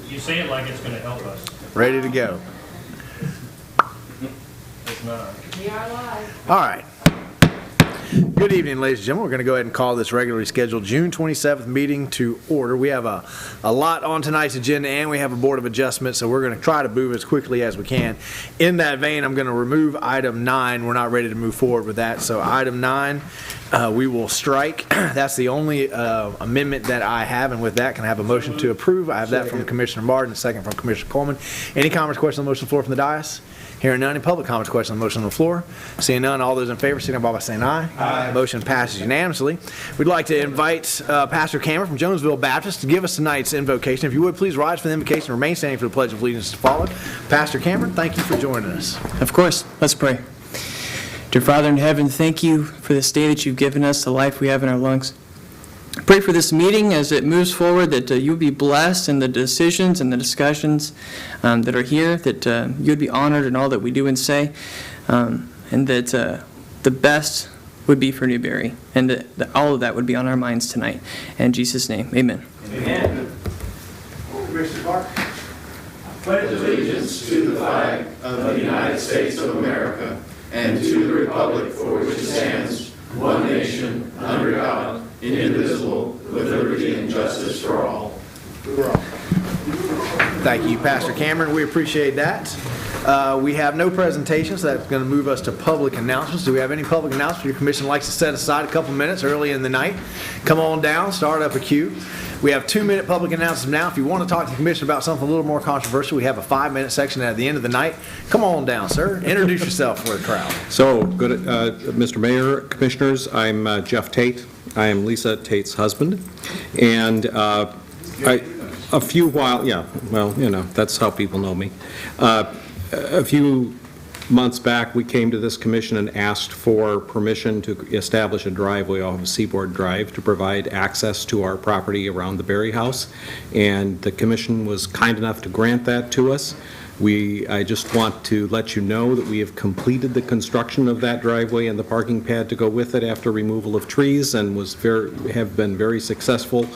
You say it like it's going to help us. Ready to go. It's not. All right. Good evening, ladies and gentlemen. We're going to go ahead and call this regularly scheduled June 27th meeting to order. We have a lot on tonight's agenda, and we have a Board of Adjustment, so we're going to try to move as quickly as we can. In that vein, I'm going to remove item 9. We're not ready to move forward with that. So item 9, we will strike. That's the only amendment that I have, and with that, can I have a motion to approve? I have that from Commissioner Martin, a second from Commissioner Coleman. Any comments, questions on the motion on the floor from the dais? Hearing none, any public comments, questions on the motion on the floor? Seeing none, all those in favor, signify by saying aye. Aye. Motion passes unanimously. We'd like to invite Pastor Cameron from Jonesville Baptist to give us tonight's invocation. If you would, please rise for the invocation and remain standing for the Pledge of Allegiance to follow. Pastor Cameron, thank you for joining us. Of course. Let's pray. Dear Father in heaven, thank you for this day that you've given us, the life we have in our lungs. Pray for this meeting as it moves forward, that you would be blessed in the decisions and the discussions that are here, that you would be honored in all that we do and say, and that the best would be for Newberry, and that all of that would be on our minds tonight. In Jesus' name, amen. Amen. Commissioner Clark. Pledge allegiance to the flag of the United States of America and to the republic for which it stands, one nation, under God, indivisible, with liberty and justice for all. Thank you, Pastor Cameron. We appreciate that. We have no presentations, so that's going to move us to public announcements. Do we have any public announcements? Your commission likes to set aside a couple minutes early in the night. Come on down, start up a queue. We have 2-minute public announcements now. If you want to talk to the commission about something a little more controversial, we have a 5-minute section at the end of the night. Come on down, sir. Introduce yourself for the crowd. So, good, Mr. Mayor, Commissioners, I'm Jeff Tate. I am Lisa Tate's husband. And that's how people know me. A few months back, we came to this commission and asked for permission to establish a driveway off of Seaboard Drive to provide access to our property around the Berry House, and the commission was kind enough to grant that to us. I just want to let you know that we have completed the construction of that driveway and the parking pad to go with it after removal of trees, and have been very successful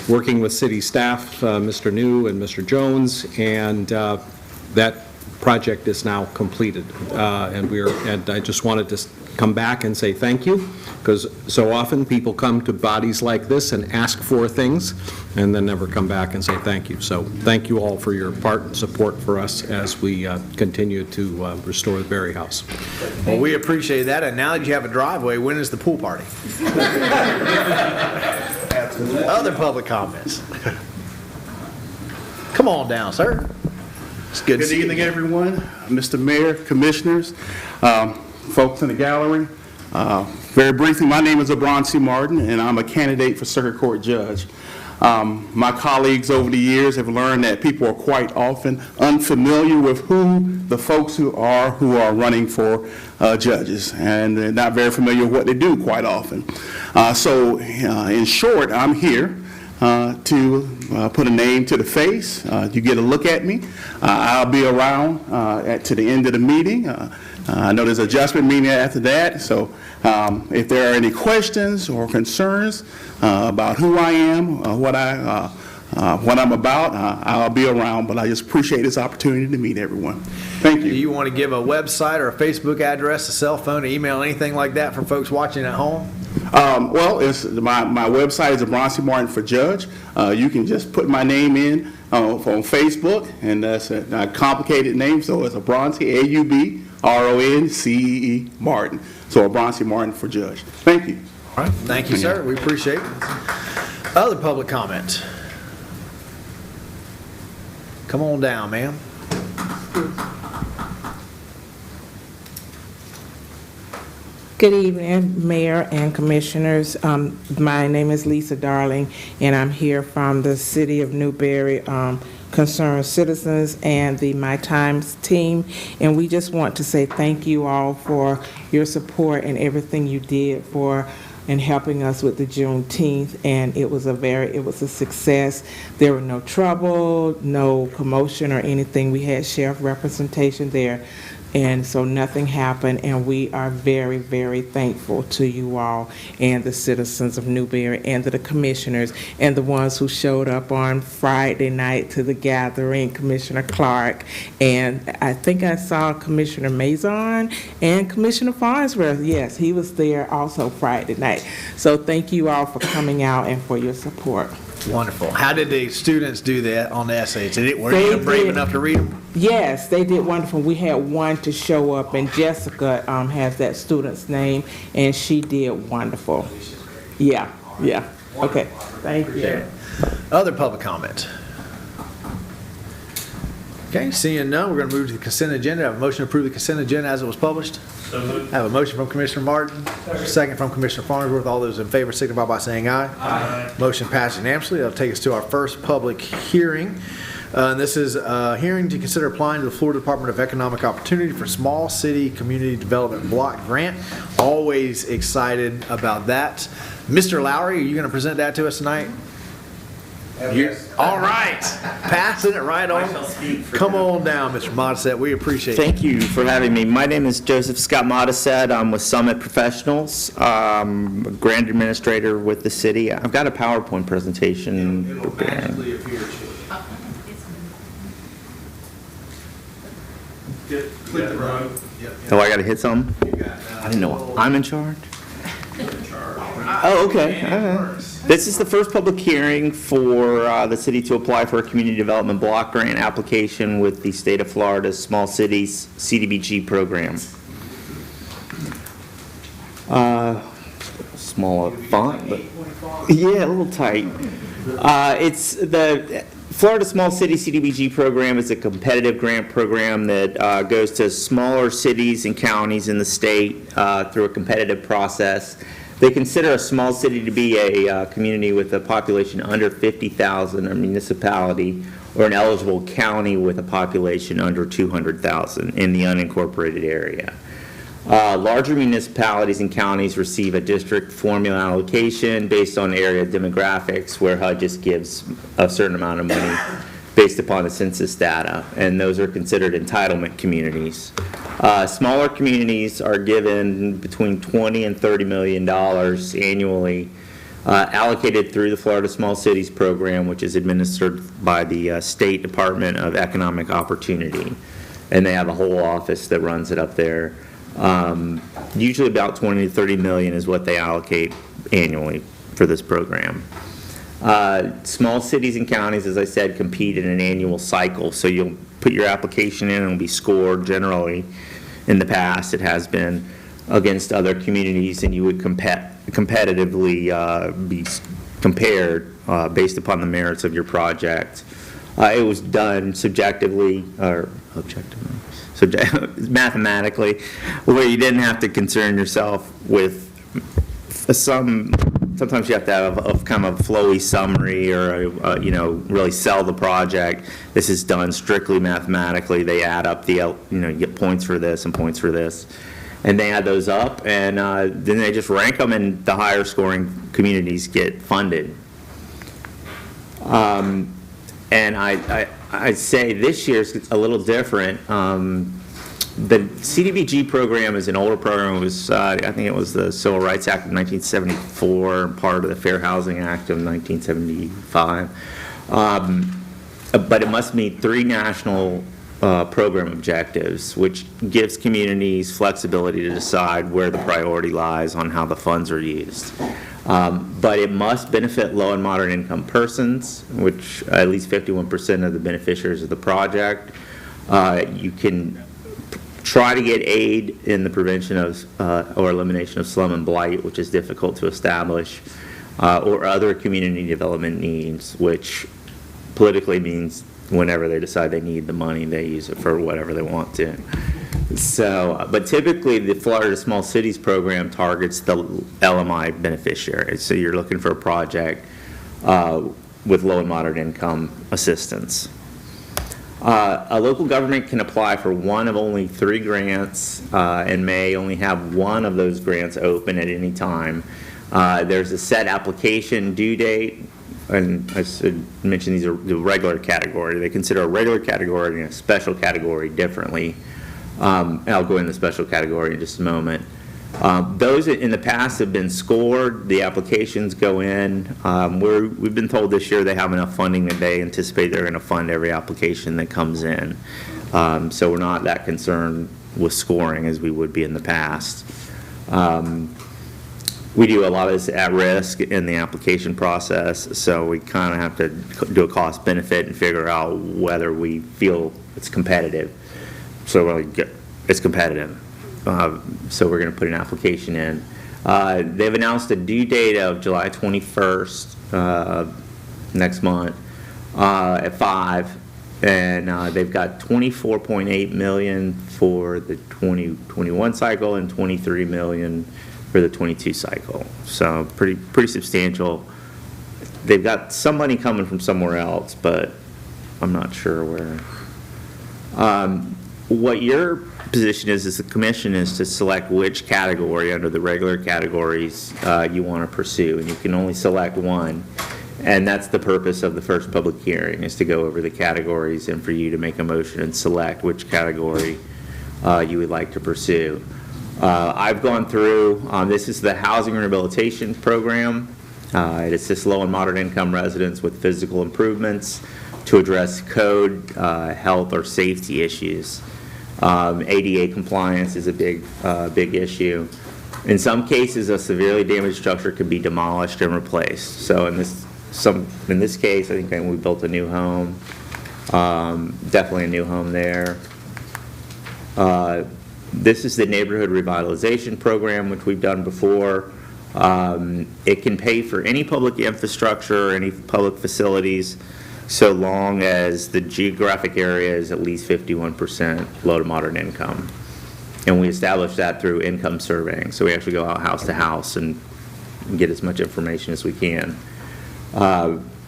working with city staff, Mr. New and Mr. Jones, and that project is now completed, and I just wanted to come back and say thank you, because so often people come to bodies like this and ask for things and then never come back and say thank you. So thank you all for your part and support for us as we continue to restore the Berry House. Well, we appreciate that, and now that you have a driveway, when is the pool party? Other public comments. Come on down, sir. Good evening, everyone. Mr. Mayor, Commissioners, folks in the gallery. Very briefly, my name is Abronsi Martin, and I'm a candidate for Circuit Court Judge. My colleagues over the years have learned that people are quite often unfamiliar with who the folks who are running for judges, and they're not very familiar with what they do quite often. So, in short, I'm here to put a name to the face. You get a look at me. I'll be around to the end of the meeting. I know there's an adjustment meeting after that, so if there are any questions or concerns about who I am, what I'm about, I'll be around, but I just appreciate this opportunity to meet everyone. Thank you. Do you want to give a website or a Facebook address, a cell phone, an email, anything like that for folks watching at home? Well, it's my website is Abronsi Martin for Judge. You can just put my name in on Facebook, and that's a complicated name, so it's Abronsi, A-U-B-R-O-N-C-E-E Martin. So Abronsi Martin for Judge. Thank you. All right. Thank you, sir. We appreciate it. Other public comment. Come on down, ma'am. Good evening, Mayor and Commissioners. My name is Lisa Darling, and I'm here from the City of Newberry Concerned Citizens and the My Times team. And we just want to say thank you all for your support and everything you did in helping us with the Juneteenth, and it was a success. There were no trouble, no commotion or anything. We had sheriff representation there and so nothing happened, and we are very, very thankful to you all and the citizens of Newberry and to the commissioners and the ones who showed up on Friday night to the gathering, Commissioner Clark, and I think I saw Commissioner Mazon and Commissioner Farnsworth. Yes, he was there also Friday night. So thank you all for coming out and for your support. Wonderful. How did the students do that on the essays? Were They you brave did. enough to read them? Yes, they did wonderful. We had one to show up, and Jessica has that student's name, and she did wonderful. Yeah. Okay, thank you. Other public comment? Okay, seeing none, we're going to move to the consent agenda. I have a motion to approve the consent agenda as it was published. So moved. I have a motion from Commissioner Martin, second from Commissioner Farnsworth. All those in favor signify by saying aye. Aye. Motion passed unanimously. That'll take us to our first public hearing. And this is a hearing to consider applying to the Florida Department of Economic Opportunity for Small City Community Development Block Grant. Always excited about that. Mr. Lowry, are you going to present that to us tonight? Yes. All right, passing it right on. Come on down, Mr. Modisette. We appreciate it. Thank you for having me. My name is Joseph Scott Modisette. I'm with Summit Professionals, grant administrator with the city. I've got a PowerPoint presentation prepared. Click the road. Oh, I got to hit something? I didn't know. I'm in charge? Oh, okay. All right. This is the first public hearing for the city to apply for a community development block grant application with the state of Florida's Small Cities Cdbg Program. Small font, but yeah, a little tight. It's the Florida Small City Cdbg Program is a competitive grant program that goes to smaller cities and counties in the state through a competitive process. They consider a small city to be a community with a population under 50,000, a municipality, or an eligible county with a population under 200,000 in the unincorporated area. Larger municipalities and counties receive a district formula allocation based on area demographics, where HUD just gives a certain amount of money based upon the census data, and those are considered entitlement communities. Smaller communities are given between $20 and $30 million annually, allocated through the Florida Small Cities Program, which is administered by the State Department of Economic Opportunity, and they have a whole office that runs it up there. Usually about 20 to 30 million is what they allocate annually for this program. Small cities and counties, as I said, compete in an annual cycle, so you'll put your application in and it'll be scored. Generally, in the past, it has been against other communities, and you would competitively be compared based upon the merits of your project. It was done subjectively, or objectively, mathematically, where you didn't have to concern yourself with sometimes you have to have a kind of a flowy summary, or really sell the project. This is done strictly mathematically. They add up you get points for this and points for this, and they add those up, and then they just rank them, and the higher scoring communities get funded. And I'd say this year's a little different. The Cdbg program is an older program. It was, I think it was the Civil Rights Act of 1974, and part of the Fair Housing Act of 1975. But it must meet 3 national program objectives, which gives communities flexibility to decide where the priority lies on how the funds are used. But it must benefit low and moderate income persons, which at least 51% of the beneficiaries of the project. You can try to get aid in the prevention of or elimination of slum and blight, which is difficult to establish, or other community development needs, which politically means whenever they decide they need the money, they use it for whatever they want to. So, but typically the Florida Small Cities Program targets the LMI beneficiaries. So you're looking for a project with low and moderate income assistance. A local government can apply for one of only 3 grants and may only have one of those grants open at any time. There's a set application due date, and I should mention these are the regular category. They consider a regular category and a special category differently. And I'll go into the special category in just a moment. Those in the past have been scored, the applications go in. We've been told this year they have enough funding that they anticipate they're going to fund every application that comes in. So we're not that concerned with scoring as we would be in the past. We do a lot of this at risk in the application process, so we kind of have to do a cost benefit and figure out whether we feel it's competitive. So it's competitive. So we're going to put an application in. They've announced a due date of July 21st next month at 5, and they've got $24.8 million for the 2021 cycle and $23 million for the 22 cycle. So pretty substantial. They've got some money coming from somewhere else, but I'm not sure where. What your position is as the commission is to select which category under the regular categories you want to pursue, and you can only select one. And that's the purpose of the first public hearing, is to go over the categories and for you to make a motion and select which category you would like to pursue. I've gone through, this is the Housing Rehabilitation Program. It assists low and moderate income residents with physical improvements to address code, health, or safety issues. ADA compliance is a big issue. In some cases, a severely damaged structure could be demolished and replaced. So in this case, I think we built a new home, definitely a new home there. This is the Neighborhood Revitalization Program, which we've done before. It can pay for any public infrastructure or any public facilities so long as the geographic area is at least 51% low to moderate income. And we establish that through income surveying. So we actually go out house to house and get as much information as we can.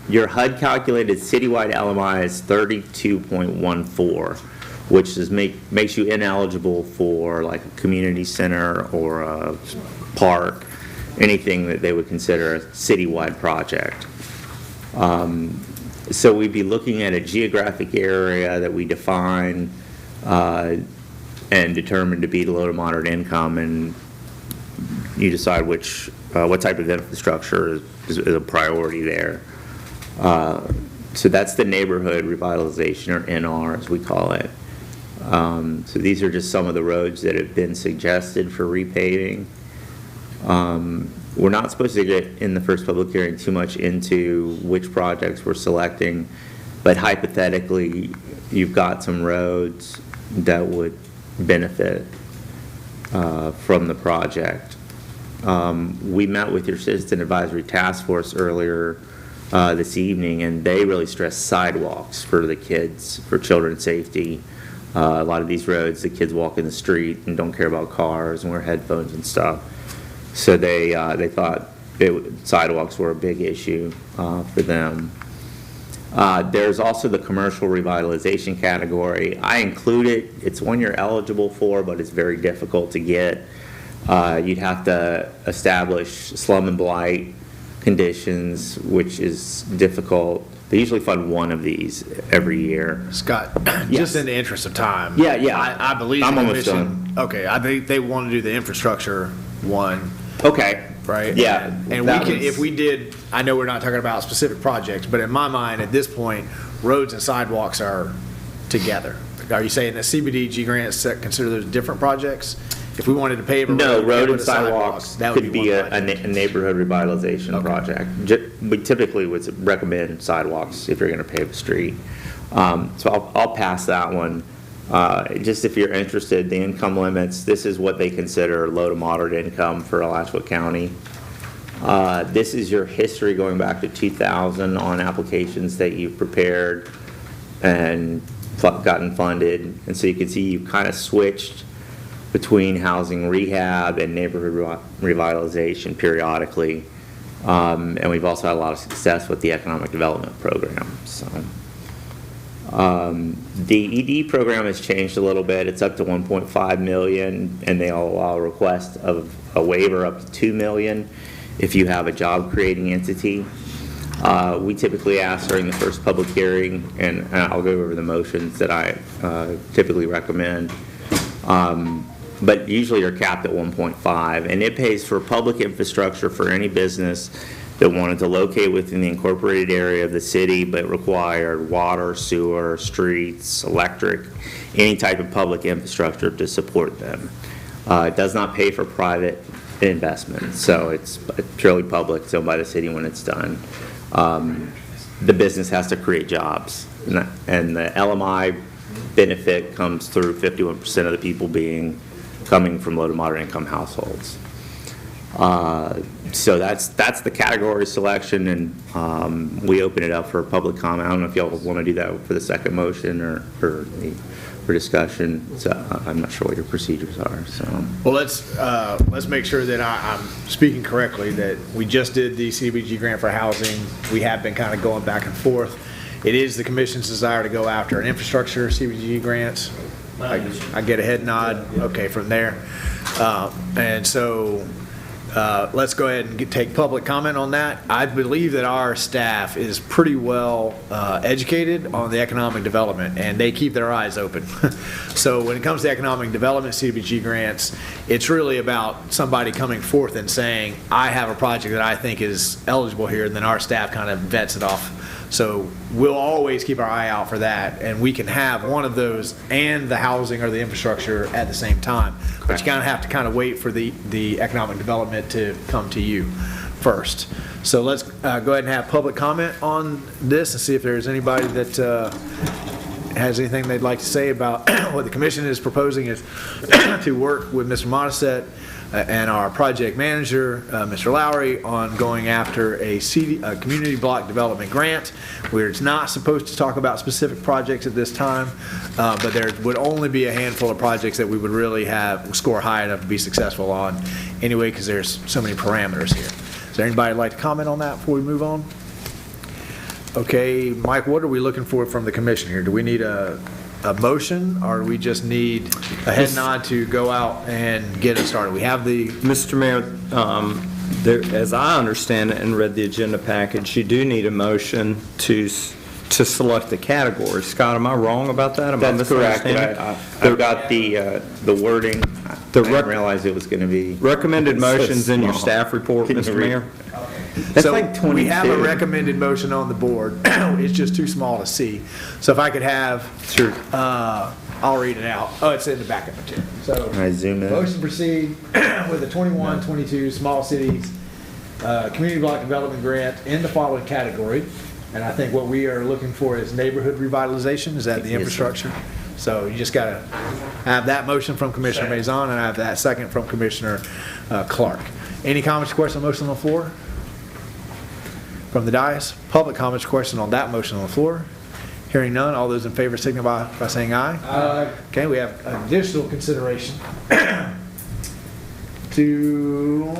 Your HUD calculated citywide LMI is 32.14, which makes you ineligible for like a community center or a park, anything that they would consider a citywide project. So we'd be looking at a geographic area that we define and determine to be low to moderate income, and you decide what type of infrastructure is a priority there. So that's the Neighborhood Revitalization, or NR as we call it. So these are just some of the roads that have been suggested for repaving. We're not supposed to get in the first public hearing too much into which projects we're selecting, but hypothetically, you've got some roads that would benefit from the project. We met with your Citizen Advisory Task Force earlier this evening, and they really stress sidewalks for the kids, for children's safety. A lot of these roads, the kids walk in the street and don't care about cars and wear headphones and stuff. So they thought sidewalks were a big issue for them. There's also the commercial revitalization category. I include it. It's one you're eligible for, but it's very difficult to get. You'd have to establish slum and blight conditions, which is difficult. They usually fund one of these every year. Scott, Yes. just in the interest of time. Yeah. I believe I'm the almost commission- Okay, I think they want to do the infrastructure one, Okay. right? Yeah. And we that can, one's- if we did, I know we're not talking about specific projects, but in my mind, at this point, roads and sidewalks are together. Are you saying that CBDG grants consider those different projects? If we wanted to pave a road. No, road put and a sidewalk, sidewalks that would could be one a project. neighborhood revitalization project. We typically would recommend sidewalks if you're going to pave a street. So I'll pass that one. Just if you're interested, the income limits, this is what they consider low to moderate income for Alachua County. This is your history going back to 2000 on applications that you've prepared and gotten funded. And so you can see you've kind of switched between housing rehab and neighborhood revitalization periodically. And we've also had a lot of success with the economic development program. So the ED program has changed a little bit. It's up to 1.5 million, and they allow a request of a waiver up to 2 million if you have a job creating entity. We typically ask during the first public hearing, and I'll go over the motions that I typically recommend. but usually are capped at 1.5, and it pays for public infrastructure for any business that wanted to locate within the incorporated area of the city but required water, sewer, streets, electric, any type of public infrastructure to support them. It does not pay for private investment, so it's purely public, it's owned by the city when it's done. The business has to create jobs, and the LMI benefit comes through 51% of the people coming from low to moderate income households. So that's the category selection, and we open it up for public comment. I don't know if y'all want to do that for the second motion or for discussion. So I'm not sure what your procedures are. So Well, let's make sure that I'm speaking correctly, that we just did the CDBG grant for housing. We have been kind of going back and forth. It is the commission's desire to go after an infrastructure CDBG grants. I get a head nod, okay, from there. And so let's go ahead and take public comment on that. I believe that our staff is pretty well educated on the economic development, and they keep their eyes open. So when it comes to economic development CDBG grants, it's really about somebody coming forth and saying, I have a project that I think is eligible here, and then our staff kind of vets it off. So we'll always keep our eye out for that, and we can have one of those and the housing or the infrastructure at the same time. But you kind of have to kind of wait for the economic development to come to you first. So let's go ahead and have public comment on this and see if there's anybody that has anything they'd like to say about what the commission is proposing is to work with Mr. Modisette and our project manager, Mr. Lowry, on going after a community block development grant. We're not supposed to talk about specific projects at this time, but there would only be a handful of projects that we would really score high enough to be successful on anyway, because there's so many parameters here. Is there anybody like to comment on that before we move on? Okay, Mike, what are we looking for from the commission here? Do we need a motion, or do we just need a head nod to go out and get it started? We have the... Mr. Mayor, as I understand it and read the agenda package, you do need a motion to select the category. Scott, am I wrong about that? That's correct. I've got the wording. I didn't realize it was going to be... Recommended motions in your staff report, Mr. Mayor. That's so like 22. We have a recommended motion on the board. It's just too small to see. So if I could have... Sure. I'll read it out. Oh, it's in the backup material. So I zoom in. Motion to proceed with the 21-22 small cities community block development grant in the following category. And I think what we are looking for is neighborhood revitalization. Is that the infrastructure? So you just got to have that motion from Commissioner Maison, and I have that second from Commissioner Clark. Any comments or questions on the motion on the floor? From the dais? Public comments or questions on that motion on the floor? Hearing none, all those in favor signify by saying aye. Aye. Okay, we have additional consideration to,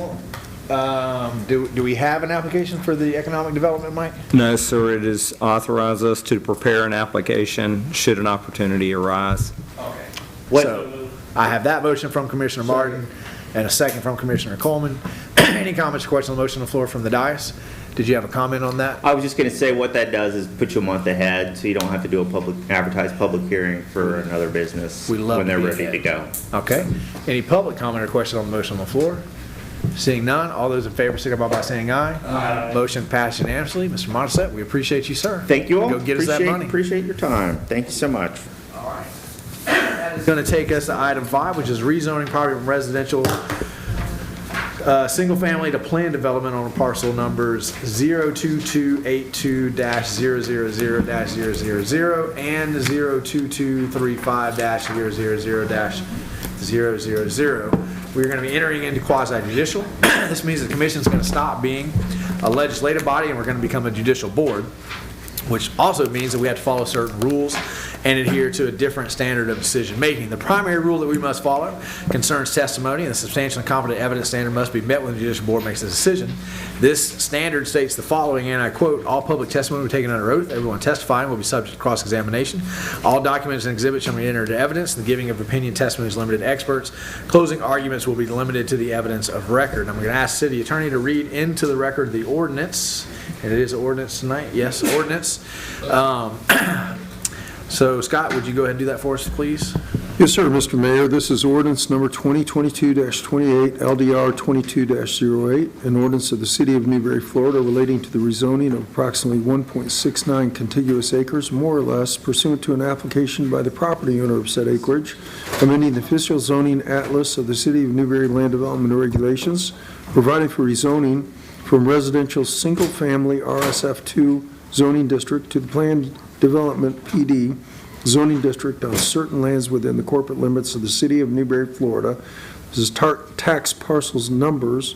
do we have an application for the economic development, Mike? No, sir, it is authorize us to prepare an application should an opportunity arise. Okay. So I have that motion from Commissioner Martin and a second from Commissioner Coleman. Any comments or questions on the motion on the floor from the dais? Did you have a comment on that? I was just going to say what that does is put you a month ahead, so you don't have to do a advertised public hearing for another business when they're ready to go. Okay. Any public comment or question on the motion on the floor? Seeing none, all those in favor signify by saying aye. Aye. Motion passed unanimously. Mr. Modisette, we appreciate you, sir. Thank you all. Go get us that money. Appreciate your time. Thank you so much. All right. That is going to take us to item 5, which is rezoning property from residential single family to planned development on parcel numbers 02282-000-000 and 02235-000-000. We're going to be entering into quasi-judicial. This means the commission is going to stop being a legislative body and we're going to become a judicial board, which also means that we have to follow certain rules and adhere to a different standard of decision making. The primary rule that we must follow concerns testimony, and the substantial and competent evidence standard must be met when the judicial board makes a decision. This standard states the following, and I quote, all public testimony will be taken under oath. Everyone testifying will be subject to cross-examination. All documents and exhibits shall be entered into evidence. The giving of opinion testimony is limited to experts. Closing arguments will be limited to the evidence of record. I'm going to ask the city attorney to read into the record the ordinance, and it is an ordinance tonight. Yes, ordinance. So, Scott, would you go ahead and do that for us, please? Yes, sir, Mr. Mayor. This is ordinance number 2022-28, LDR 22-08, an ordinance of the City of Newberry, Florida, relating to the rezoning of approximately 1.69 contiguous acres, more or less, pursuant to an application by the property owner of said acreage, amending the official zoning atlas of the City of Newberry Land Development Regulations, providing for rezoning from residential single-family RSF2 zoning district to the planned development PD zoning district on certain lands within the corporate limits of the City of Newberry, Florida. This is tax parcels numbers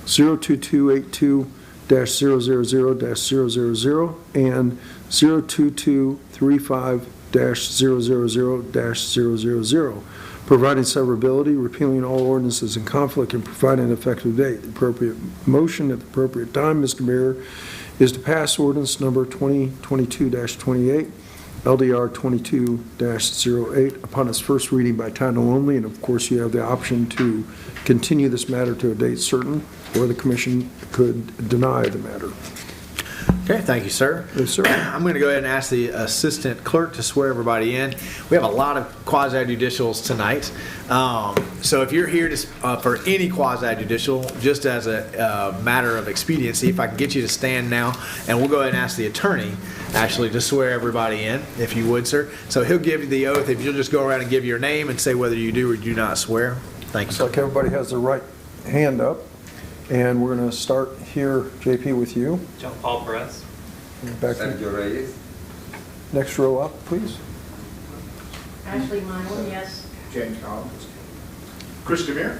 02282-000-000 and 02235-000-000, providing severability, repealing all ordinances in conflict, and providing an effective date. The appropriate motion at the appropriate time, Mr. Mayor, is to pass ordinance number 2022-28, LDR 22-08, upon its first reading by title only, and of course you have the option to continue this matter to a date certain, or the commission could deny the matter. Okay, thank you, sir. Yes, sir. I'm going to go ahead and ask the assistant clerk to swear everybody in. We have a lot of quasi-judicials tonight. So if you're here for any quasi-judicial, just as a matter of expediency, if I can get you to stand now, and we'll go ahead and ask the attorney actually to swear everybody in, if you would, sir. So he'll give you the oath. If you'll just go around and give your name and say whether you do or do not swear. Thank you. Looks like everybody has their right hand up, and we're going to start here, JP, with you. John Paul Perez. Back to next row up, please. Ashley Mylan, yes. James Collins. Chris DeMere.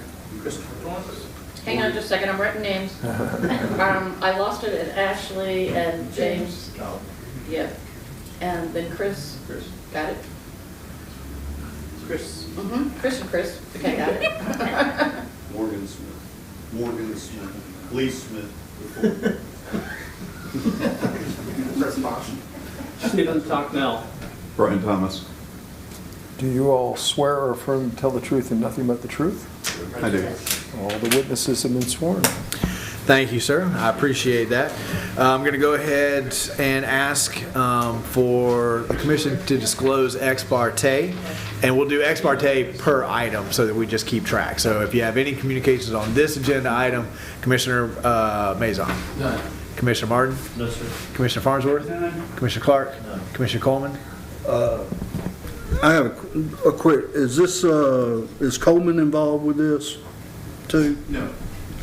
Hang on just a second, I'm writing names. I lost it at Ashley and James. Yeah. And then Chris. Got it? Chris. Mm-hmm. Chris and Chris. Okay, got it. Morgan Smith, Lee Smith. Chris Bosch. Stephen Stocknell. Brian Thomas. Do you all swear or affirm to tell the truth and nothing but the truth? I do. All the witnesses have been sworn. Thank you, sir. I appreciate that. I'm going to go ahead and ask for the commission to disclose ex parte, and we'll do ex parte per item so that we just keep track. So if you have any communications on this agenda item, Commissioner Mazon. None. Commissioner Martin? No, sir. Commissioner Farnsworth? None. Commissioner Clark? None. Commissioner Coleman? I have a quick, is Coleman involved with this too? No.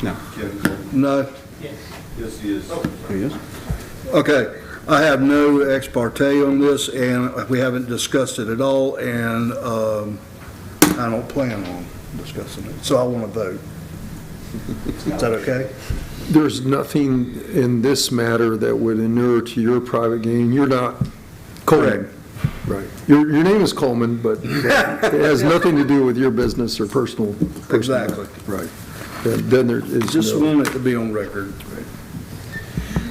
No. Kevin Cole. No? Yes. Yes, he is. He is? Okay, I have no ex parte on this, and we haven't discussed it at all, and I don't plan on discussing it, so I want to vote. Is that okay? There's nothing in this matter that would inure to your private gain. You're not Coleman. Right. Your name is Coleman, but it has nothing to do with your business or personal. Exactly. Right. Then there is Just no. want it to be on record.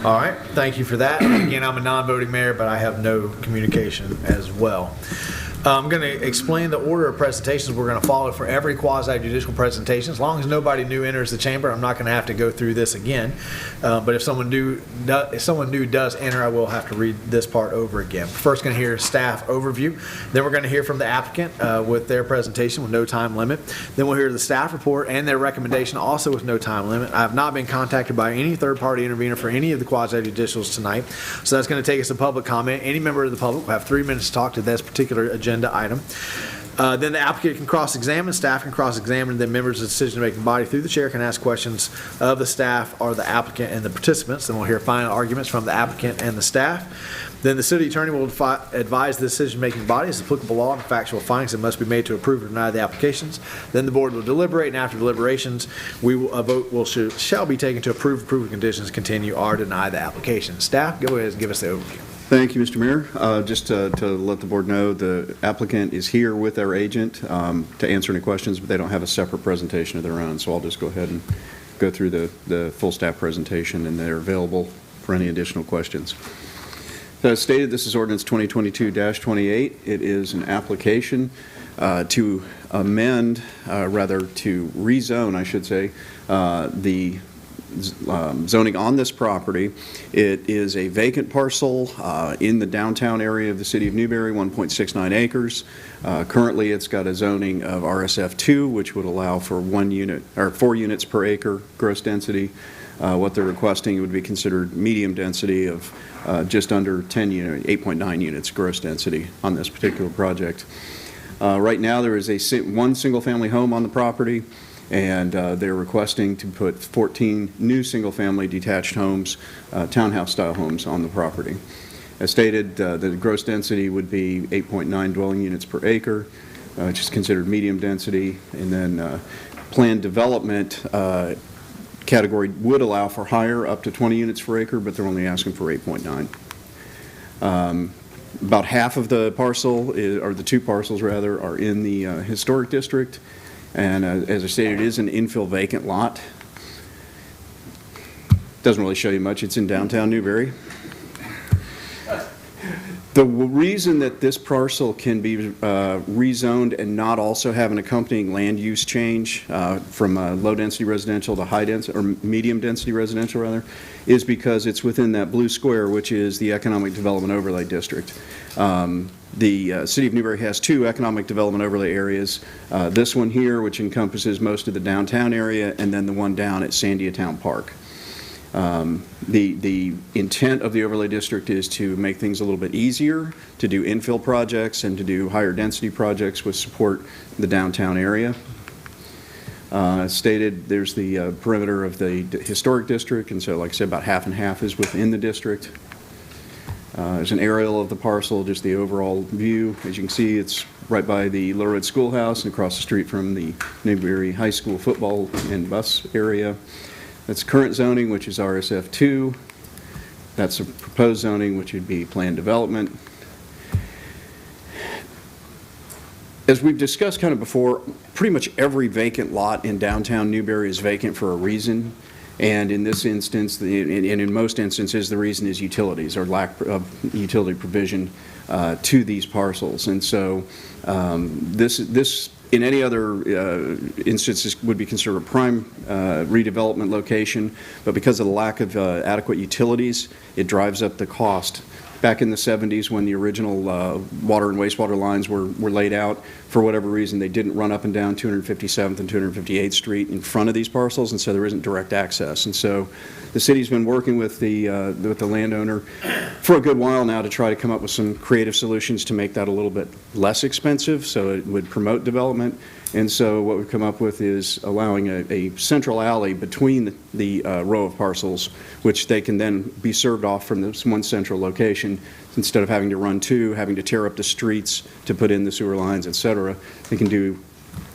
All right, thank you for that. Again, I'm a non-voting mayor, but I have no communication as well. I'm going to explain the order of presentations we're going to follow for every quasi-judicial presentation. As long as nobody new enters the chamber, I'm not going to have to go through this again. But if someone new does enter, I will have to read this part over again. First, going to hear staff overview. Then we're going to hear from the applicant with their presentation with no time limit. Then we'll hear the staff report and their recommendation, also with no time limit. I have not been contacted by any third-party intervener for any of the quasi-judicials tonight, so that's going to take us to public comment. Any member of the public will have 3 minutes to talk to this particular agenda item. Then the applicant can cross-examine, staff can cross-examine, then members of the decision-making body through the chair can ask questions of the staff or the applicant and the participants. Then we'll hear final arguments from the applicant and the staff. Then the city attorney will advise the decision-making body as applicable law and factual findings that must be made to approve or deny the applications. Then the board will deliberate, and after deliberations, a vote shall be taken to approve conditions, continue, or deny the application. Staff, go ahead and give us the overview. Thank you, Mr. Mayor. Just to let the board know, the applicant is here with our agent to answer any questions, but they don't have a separate presentation of their own, so I'll just go ahead and go through the full staff presentation, and they're available for any additional questions. As stated, this is Ordinance 2022-28. It is an application to amend, to rezone, I should say, the zoning on this property. It is a vacant parcel in the downtown area of the city of Newberry, 1.69 acres. Currently, it's got a zoning of RSF2, which would allow for 1 unit or 4 units per acre gross density. What they're requesting would be considered medium density of just under 10 units, 8.9 units gross density on this particular project. Right now, there is one single-family home on the property, and they're requesting to put 14 new single-family detached homes, townhouse-style homes on the property. As stated, the gross density would be 8.9 dwelling units per acre, which is considered medium density, and then planned development category would allow for higher, up to 20 units per acre, but they're only asking for 8.9. About half of the parcel, or the 2 parcels rather, are in the historic district, and as I stated, it is an infill vacant lot. Doesn't really show you much. It's in downtown Newberry. The reason that this parcel can be rezoned and not also have an accompanying land use change from low-density residential to high-density, or medium-density residential, rather, is because it's within that blue square, which is the Economic Development Overlay District. The City of Newberry has 2 Economic Development Overlay areas. This one here, which encompasses most of the downtown area, and then the one down at Sandia Town Park. The intent of the overlay district is to make things a little bit easier to do infill projects and to do higher density projects with support the downtown area. As stated, there's the perimeter of the historic district, and so like I said, about half and half is within the district. There's an aerial of the parcel, just the overall view. As you can see, it's right by the Little Red Schoolhouse and across the street from the Newberry High School football and bus area. That's current zoning, which is RSF2. That's a proposed zoning, which would be planned development. As we've discussed kind of before, pretty much every vacant lot in downtown Newberry is vacant for a reason. And in this instance, and in most instances, the reason is utilities or lack of utility provision to these parcels. And so this in any other instances would be considered a prime redevelopment location, but because of the lack of adequate utilities, it drives up the cost. Back in the 70s, when the original water and wastewater lines were laid out, for whatever reason, they didn't run up and down 257th and 258th Street in front of these parcels, and so there isn't direct access. And so the city's been working with the landowner for a good while now to try to come up with some creative solutions to make that a little bit less expensive, so it would promote development. And so what we've come up with is allowing a central alley between the row of parcels, which they can then be served off from this one central location. Instead of having to run 2, having to tear up the streets to put in the sewer lines, et cetera, they can do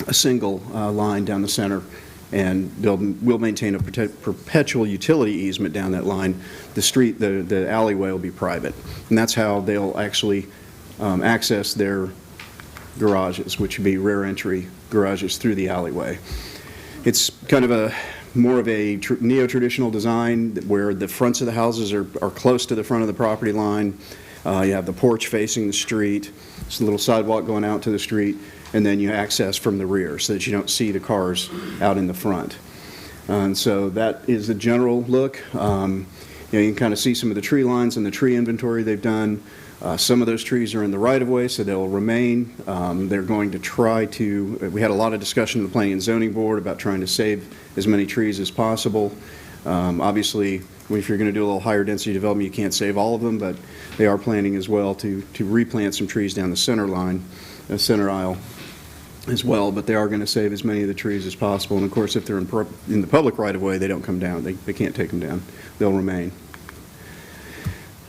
a single line down the center, and we'll maintain a perpetual utility easement down that line. The street, the alleyway will be private, and that's how they'll actually access their garages, which would be rear entry garages through the alleyway. It's kind of more of a neo-traditional design where the fronts of the houses are close to the front of the property line. You have the porch facing the street. There's a little sidewalk going out to the street, and then you access from the rear so that you don't see the cars out in the front. And so that is the general look. You can kind of see some of the tree lines and the tree inventory they've done. Some of those trees are in the right-of-way, so they'll remain. They're going to try to, we had a lot of discussion in the Planning and Zoning Board about trying to save as many trees as possible. Obviously, if you're going to do a little higher density development, you can't save all of them, but they are planning as well to replant some trees down the center line, center aisle as well, but they are going to save as many of the trees as possible. And of course, if they're in the public right-of-way, they don't come down. They can't take them down. They'll remain.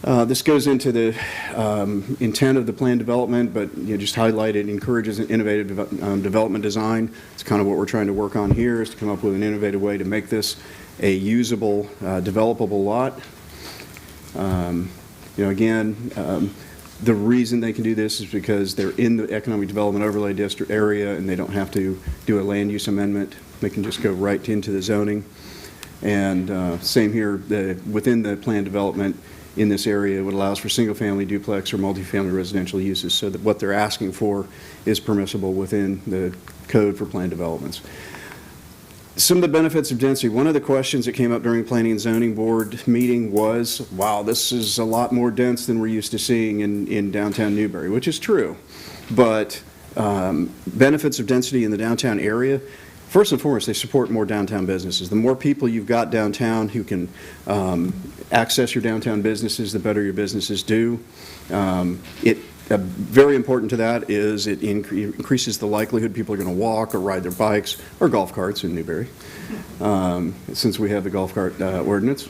This goes into the intent of the plan development, but just highlight it encourages an innovative development design. It's kind of what we're trying to work on here, is to come up with an innovative way to make this a usable, developable lot. Again, the reason they can do this is because they're in the Economic Development Overlay District area, and they don't have to do a land use amendment. They can just go right into the zoning. And same here, within the plan development, in this area, it allows for single-family, duplex, or multifamily residential uses, so that what they're asking for is permissible within the code for planned developments. Some of the benefits of density, one of the questions that came up during Planning and Zoning Board meeting was, wow, this is a lot more dense than we're used to seeing in downtown Newberry, which is true. But benefits of density in the downtown area, first and foremost, they support more downtown businesses. The more people you've got downtown who can access your downtown businesses, the better your businesses do. Very important to that is it increases the likelihood people are going to walk or ride their bikes or golf carts in Newberry, since we have the golf cart ordinance.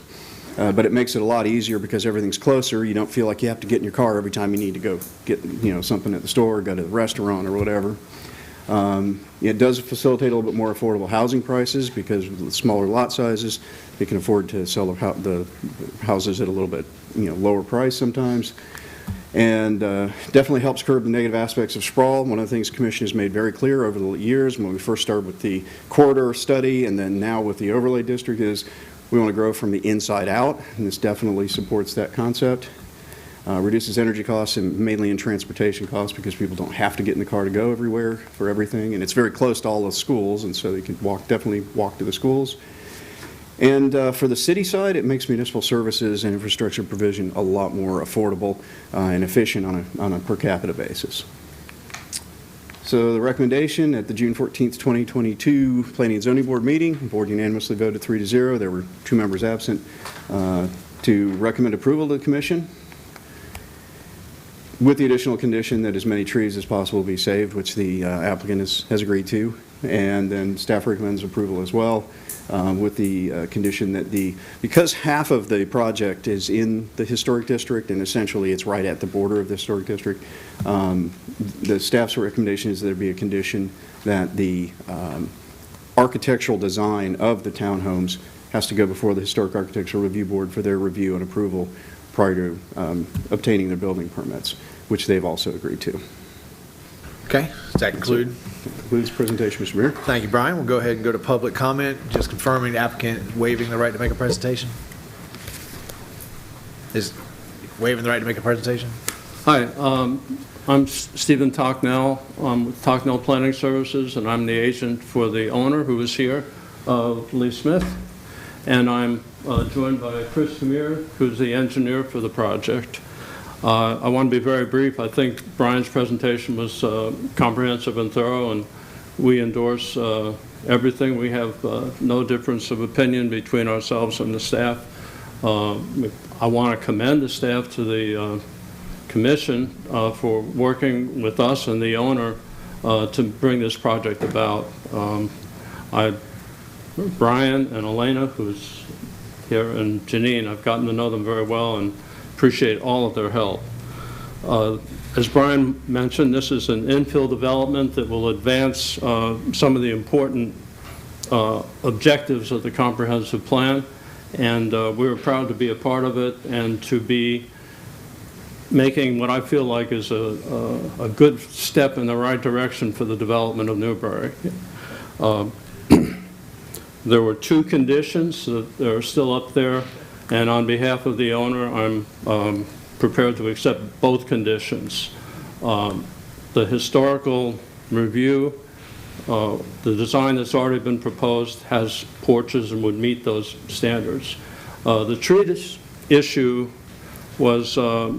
But it makes it a lot easier because everything's closer. You don't feel like you have to get in your car every time you need to go get something at the store, go to the restaurant or whatever. It does facilitate a little bit more affordable housing prices because with smaller lot sizes, they can afford to sell the houses at a little bit lower price sometimes. And definitely helps curb the negative aspects of sprawl. One of the things the Commission has made very clear over the years when we first started with the corridor study and then now with the overlay district is we want to grow from the inside out, and this definitely supports that concept. Reduces energy costs and mainly in transportation costs because people don't have to get in the car to go everywhere for everything, and it's very close to all the schools, and so they can definitely walk to the schools. And for the city side, it makes municipal services and infrastructure provision a lot more affordable and efficient on a per capita basis. So the recommendation at the June 14th, 2022 Planning and Zoning Board meeting, the board unanimously voted 3-0. There were 2 members absent to recommend approval to the Commission with the additional condition that as many trees as possible be saved, which the applicant has agreed to. And then staff recommends approval as well with the condition that because half of the project is in the historic district and essentially it's right at the border of the historic district, the staff's recommendation is there be a condition that the architectural design of the townhomes has to go before the Historic Architectural Review Board for their review and approval prior to obtaining their building permits, which they've also agreed to. Okay, does that conclude? Concludes the presentation, Mr. Mayor. Thank you, Brian. We'll go ahead and go to public comment, just confirming the applicant waiving the right to make a presentation. Is waiving the right to make a presentation? Hi, I'm Stephen Tocknell. I'm with Tocknell Planning Services, and I'm the agent for the owner who is here, Lee Smith. And I'm joined by Chris Camere, who's the engineer for the project. I want to be very brief. I think Brian's presentation was comprehensive and thorough, and we endorse everything. We have no difference of opinion between ourselves and the staff. I want to commend the staff to the Commission for working with us and the owner to bring this project about. Brian and Elena, who's here, and Janine, I've gotten to know them very well and appreciate all of their help. As Brian mentioned, this is an infill development that will advance some of the important objectives of the comprehensive plan, and we're proud to be a part of it and to be making what I feel like is a good step in the right direction for the development of Newberry. There were 2 conditions that are still up there, and on behalf of the owner, I'm prepared to accept both conditions. The historical review, the design that's already been proposed has porches and would meet those standards. The tree issue was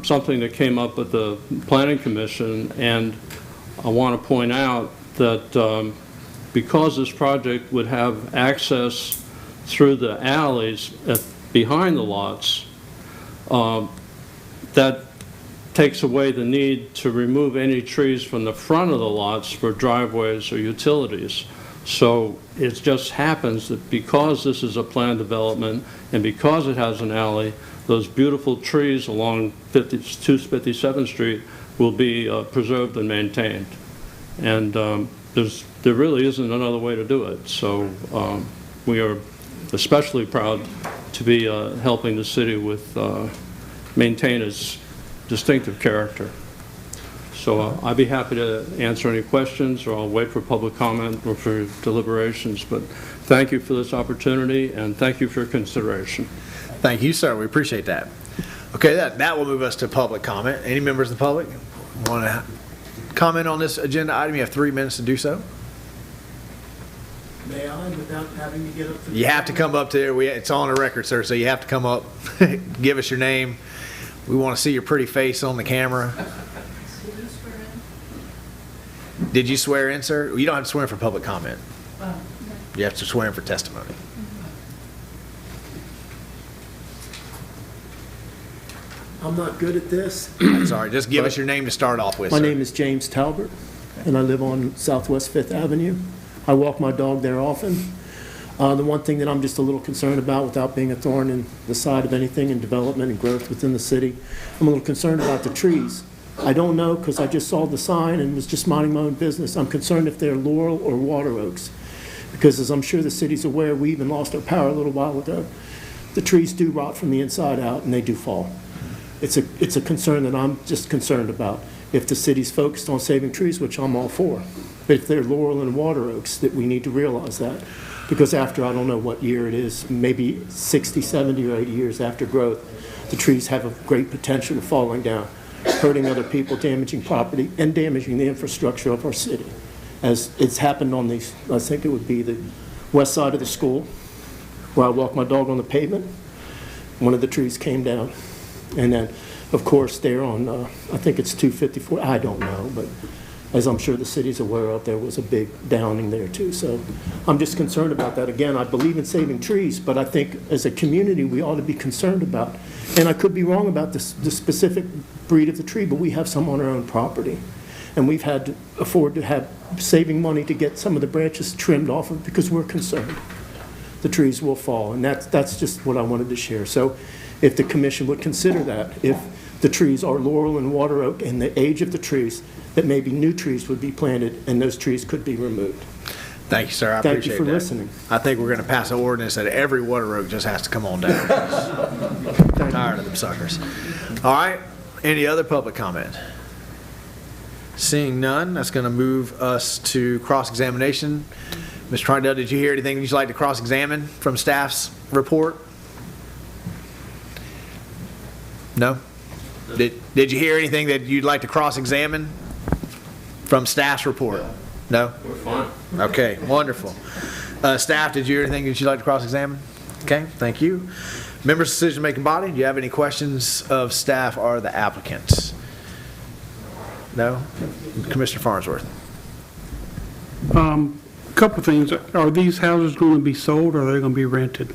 something that came up at the Planning Commission, and I want to point out that because this project would have access through the alleys behind the lots, that takes away the need to remove any trees from the front of the lots for driveways or utilities. So it just happens that because this is a planned development and because it has an alley, those beautiful trees along 257th Street will be preserved and maintained. And there really isn't another way to do it. So we are especially proud to be helping the city with maintain its distinctive character. So I'd be happy to answer any questions, or I'll wait for public comment or for deliberations. But thank you for this opportunity, and thank you for your consideration. Thank you, sir. We appreciate that. Okay, that will move us to public comment. Any members of the public want to comment on this agenda item? You have 3 minutes to do so. May I, without having to get up to? You have to come up to there. It's on the record, sir, so you have to come up, give us your name. We want to see your pretty face on the camera. Did you swear in, sir? You don't have to swear in for public comment. You have to swear in for testimony. I'm not good at this. Sorry, just give us your name to start off with, My sir. name is James Talbert, and I live on Southwest Fifth Avenue. I walk my dog there often. The one thing that I'm just a little concerned about, without being a thorn in the side of anything in development and growth within the city, I'm a little concerned about the trees. I don't know, because I just saw the sign and was just minding my own business. I'm concerned if they're laurel or water oaks, because as I'm sure the city's aware, we even lost our power a little while ago. The trees do rot from the inside out, and they do fall. It's a concern that I'm just concerned about. If the city's focused on saving trees, which I'm all for, but if they're laurel and water oaks, that we need to realize that. Because after, I don't know what year it is, maybe 60, 70, or 80 years after growth, the trees have a great potential of falling down, hurting other people, damaging property, and damaging the infrastructure of our city. As it's happened on these, I think it would be the west side of the school, where I walk my dog on the pavement, one of the trees came down. And then, of course, there on, I think it's 254, I don't know, but as I'm sure the city's aware of, there was a big downing there too. So I'm just concerned about that. Again, I believe in saving trees, but I think as a community, we ought to be concerned about, and I could be wrong about the specific breed of the tree, but we have some on our own property. And we've had to afford to have saving money to get some of the branches trimmed off of because we're concerned the trees will fall. And that's just what I wanted to share. So if the commission would consider that, if the trees are laurel and water oak and the age of the trees, that maybe new trees would be planted and those trees could be removed. Thank you, sir. I Thank appreciate you for that. listening. I think we're going to pass an ordinance that every water oak just has to come on down. Tired of them suckers. All right. Any other public comment? Seeing none, that's going to move us to cross-examination. Mr. Trondell, did you hear anything that you'd like to cross-examine from staff's report? No? Did you hear anything that you'd like to cross-examine from staff's report? No? We're fine. Okay, wonderful. Staff, did you hear anything that you'd like to cross-examine? Okay, thank you. Members of the decision-making body, do you have any questions of staff or the applicants? No? Commissioner Farnsworth. Couple of things. Are these houses going to be sold or are they going to be rented?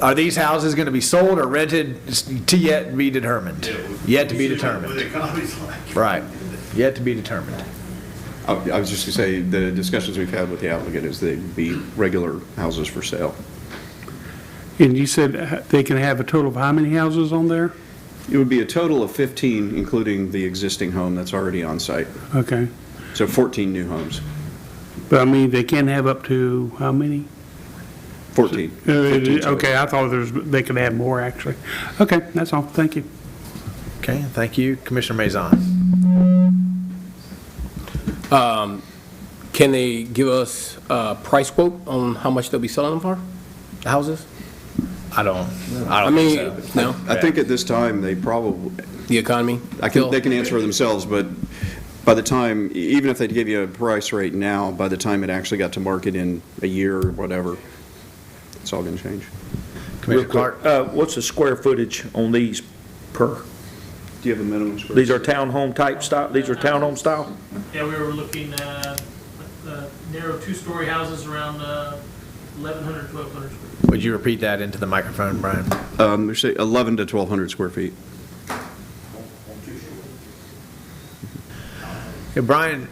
Are these houses going to be sold or rented? To yet be determined. Yet to be determined. What the economy's like. Right. Yet to be determined. I was just going to say, the discussions we've had with the applicant is they'd be regular houses for sale. And you said they can have a total of how many houses on there? It would be a total of 15, including the existing home that's already on site. Okay. So 14 new homes. But I mean, they can have up to how many? 14. 15 total. Okay, I thought they could have more, actually. Okay, that's all. Thank you. Okay, thank you. Commissioner Maison. Can they give us a price quote on how much they'll be selling them for, the houses? I don't mean, think so. no? I think at this time, they probably, The economy? they can answer for themselves, but by the time, even if they give you a price right now, by the time it actually got to market in a year or whatever, it's all going to change. Commissioner Clark. What's the square footage on these per? Do you have a minimum square? These are townhome type style, these are townhome style? Yeah, we were looking at narrow two-story houses around 1,100, 1,200 square feet. Would you repeat that into the microphone, Brian? They say 11 to 1,200 square feet. Hey, Brian,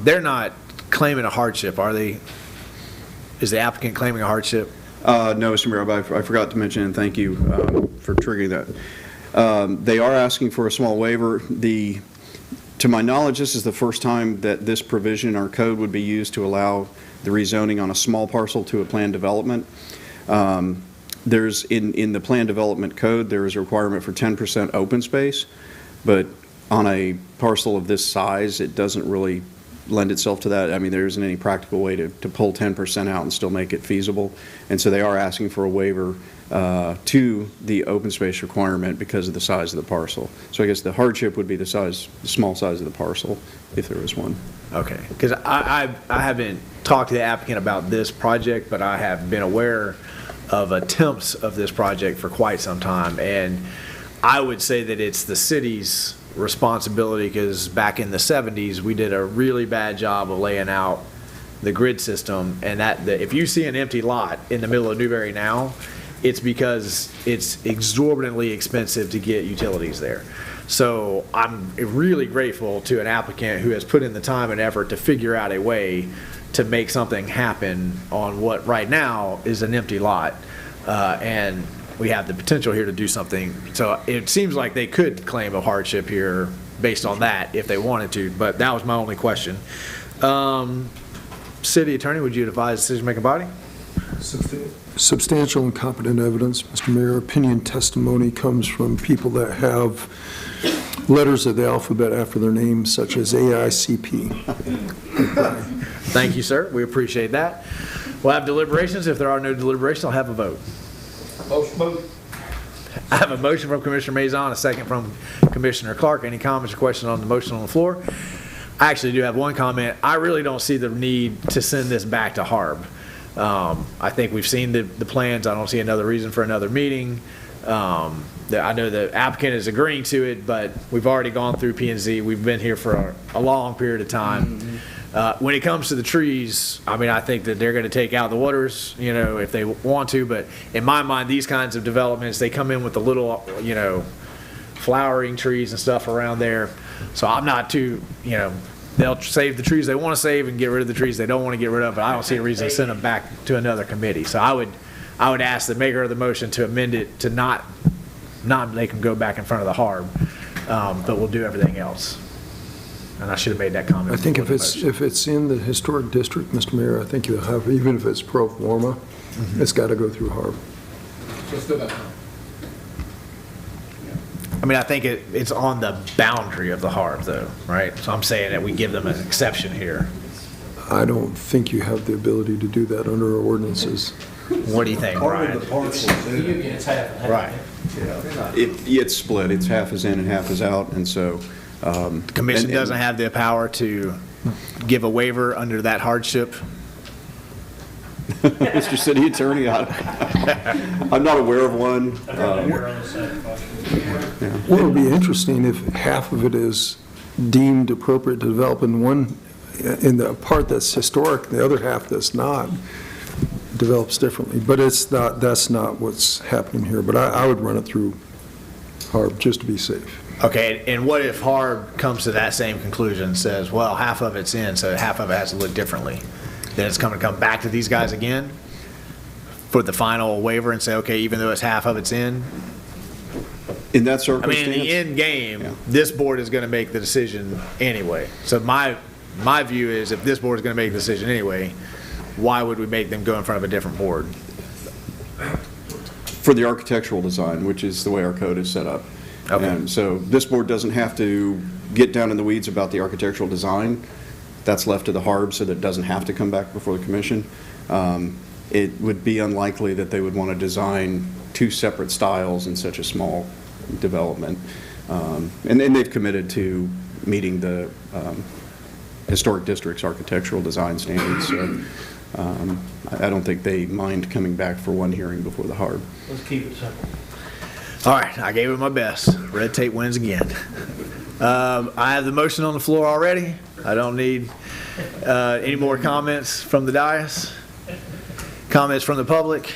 they're not claiming a hardship, are they? Is the applicant claiming a hardship? No, Mr. Mayor, I forgot to mention, and thank you for triggering that. They are asking for a small waiver. To my knowledge, this is the first time that this provision in our code would be used to allow the rezoning on a small parcel to a planned development. There's, in the planned development code, there is a requirement for 10% open space, but on a parcel of this size, it doesn't really lend itself to that. I mean, there isn't any practical way to pull 10% out and still make it feasible. And so they are asking for a waiver to the open space requirement because of the size of the parcel. So I guess the hardship would be the small size of the parcel, if there is one. Okay, because I haven't talked to the applicant about this project, but I have been aware of attempts of this project for quite some time, and I would say that it's the city's responsibility, because back in the 70s, we did a really bad job of laying out the grid system, and if you see an empty lot in the middle of Newberry now, it's because it's exorbitantly expensive to get utilities there. So I'm really grateful to an applicant who has put in the time and effort to figure out a way to make something happen on what right now is an empty lot. And we have the potential here to do something. So it seems like they could claim a hardship here based on that if they wanted to, but that was my only question. City Attorney, would you advise decision-making body? Substantial and competent evidence, Mr. Mayor. Opinion testimony comes from people that have letters of the alphabet after their names, such as AICP. Thank you, sir. We appreciate that. We'll have deliberations. If there are no deliberations, I'll have a vote. Motion vote. I have a motion from Commissioner Mazon, a second from Commissioner Clark. Any comments or questions on the motion on the floor? I actually do have one comment. I really don't see the need to send this back to HARB. I think we've seen the plans. I don't see another reason for another meeting. I know the applicant is agreeing to it, but we've already gone through P&Z. We've been here for a long period of time. When it comes to the trees, I mean, I think that they're going to take out the waters, if they want to. But in my mind, these kinds of developments, they come in with the little, flowering trees and stuff around there. So I'm not too, they'll save the trees they want to save and get rid of the trees they don't want to get rid of. But I don't see a reason to send them back to another committee. So I would ask the maker of the motion to amend it to not make them go back in front of the HARB, but we'll do everything else. And I should have made that comment. I think if it's in the historic district, Mr. Mayor, I think you'll have, even if it's pro forma, it's got to go through HARB. Let's do that. I mean, I think it's on the boundary of the HARB, though, right? So I'm saying that we give them an exception here. I don't think you have the ability to do that under our ordinances. What do you think, Part Brian? of the parcel is in. Right. It's split. It's half is in and half is out, and so. The commission doesn't have the power to give a waiver under that hardship? Mr. City Attorney, I'm not aware of one. Well, it would be interesting if half of it is deemed appropriate to develop in the part that's historic, the other half that's not, develops differently. But that's not what's happening here. But I would run it through HARB just to be safe. Okay, and what if HARB comes to that same conclusion and says, well, half of it's in, so half of it has to look differently? Then it's going to come back to these guys again for the final waiver and say, okay, even though it's half of it's in? In that I circumstance? mean, in the end game, this board is going to make the decision anyway. So my view is if this board is going to make the decision anyway, why would we make them go in front of a different board? For the architectural design, which is the way our code is set up. Okay. And so this board doesn't have to get down in the weeds about the architectural design. That's left to the HARB, so that it doesn't have to come back before the commission. It would be unlikely that they would want to design two separate styles in such a small development. And then they've committed to meeting the historic district's architectural design standards. So I don't think they mind coming back for one hearing before the HARB. Let's keep it simple. All right, I gave it my best. Red tape wins again. I have the motion on the floor already. I don't need any more comments from the dais. Comments from the public?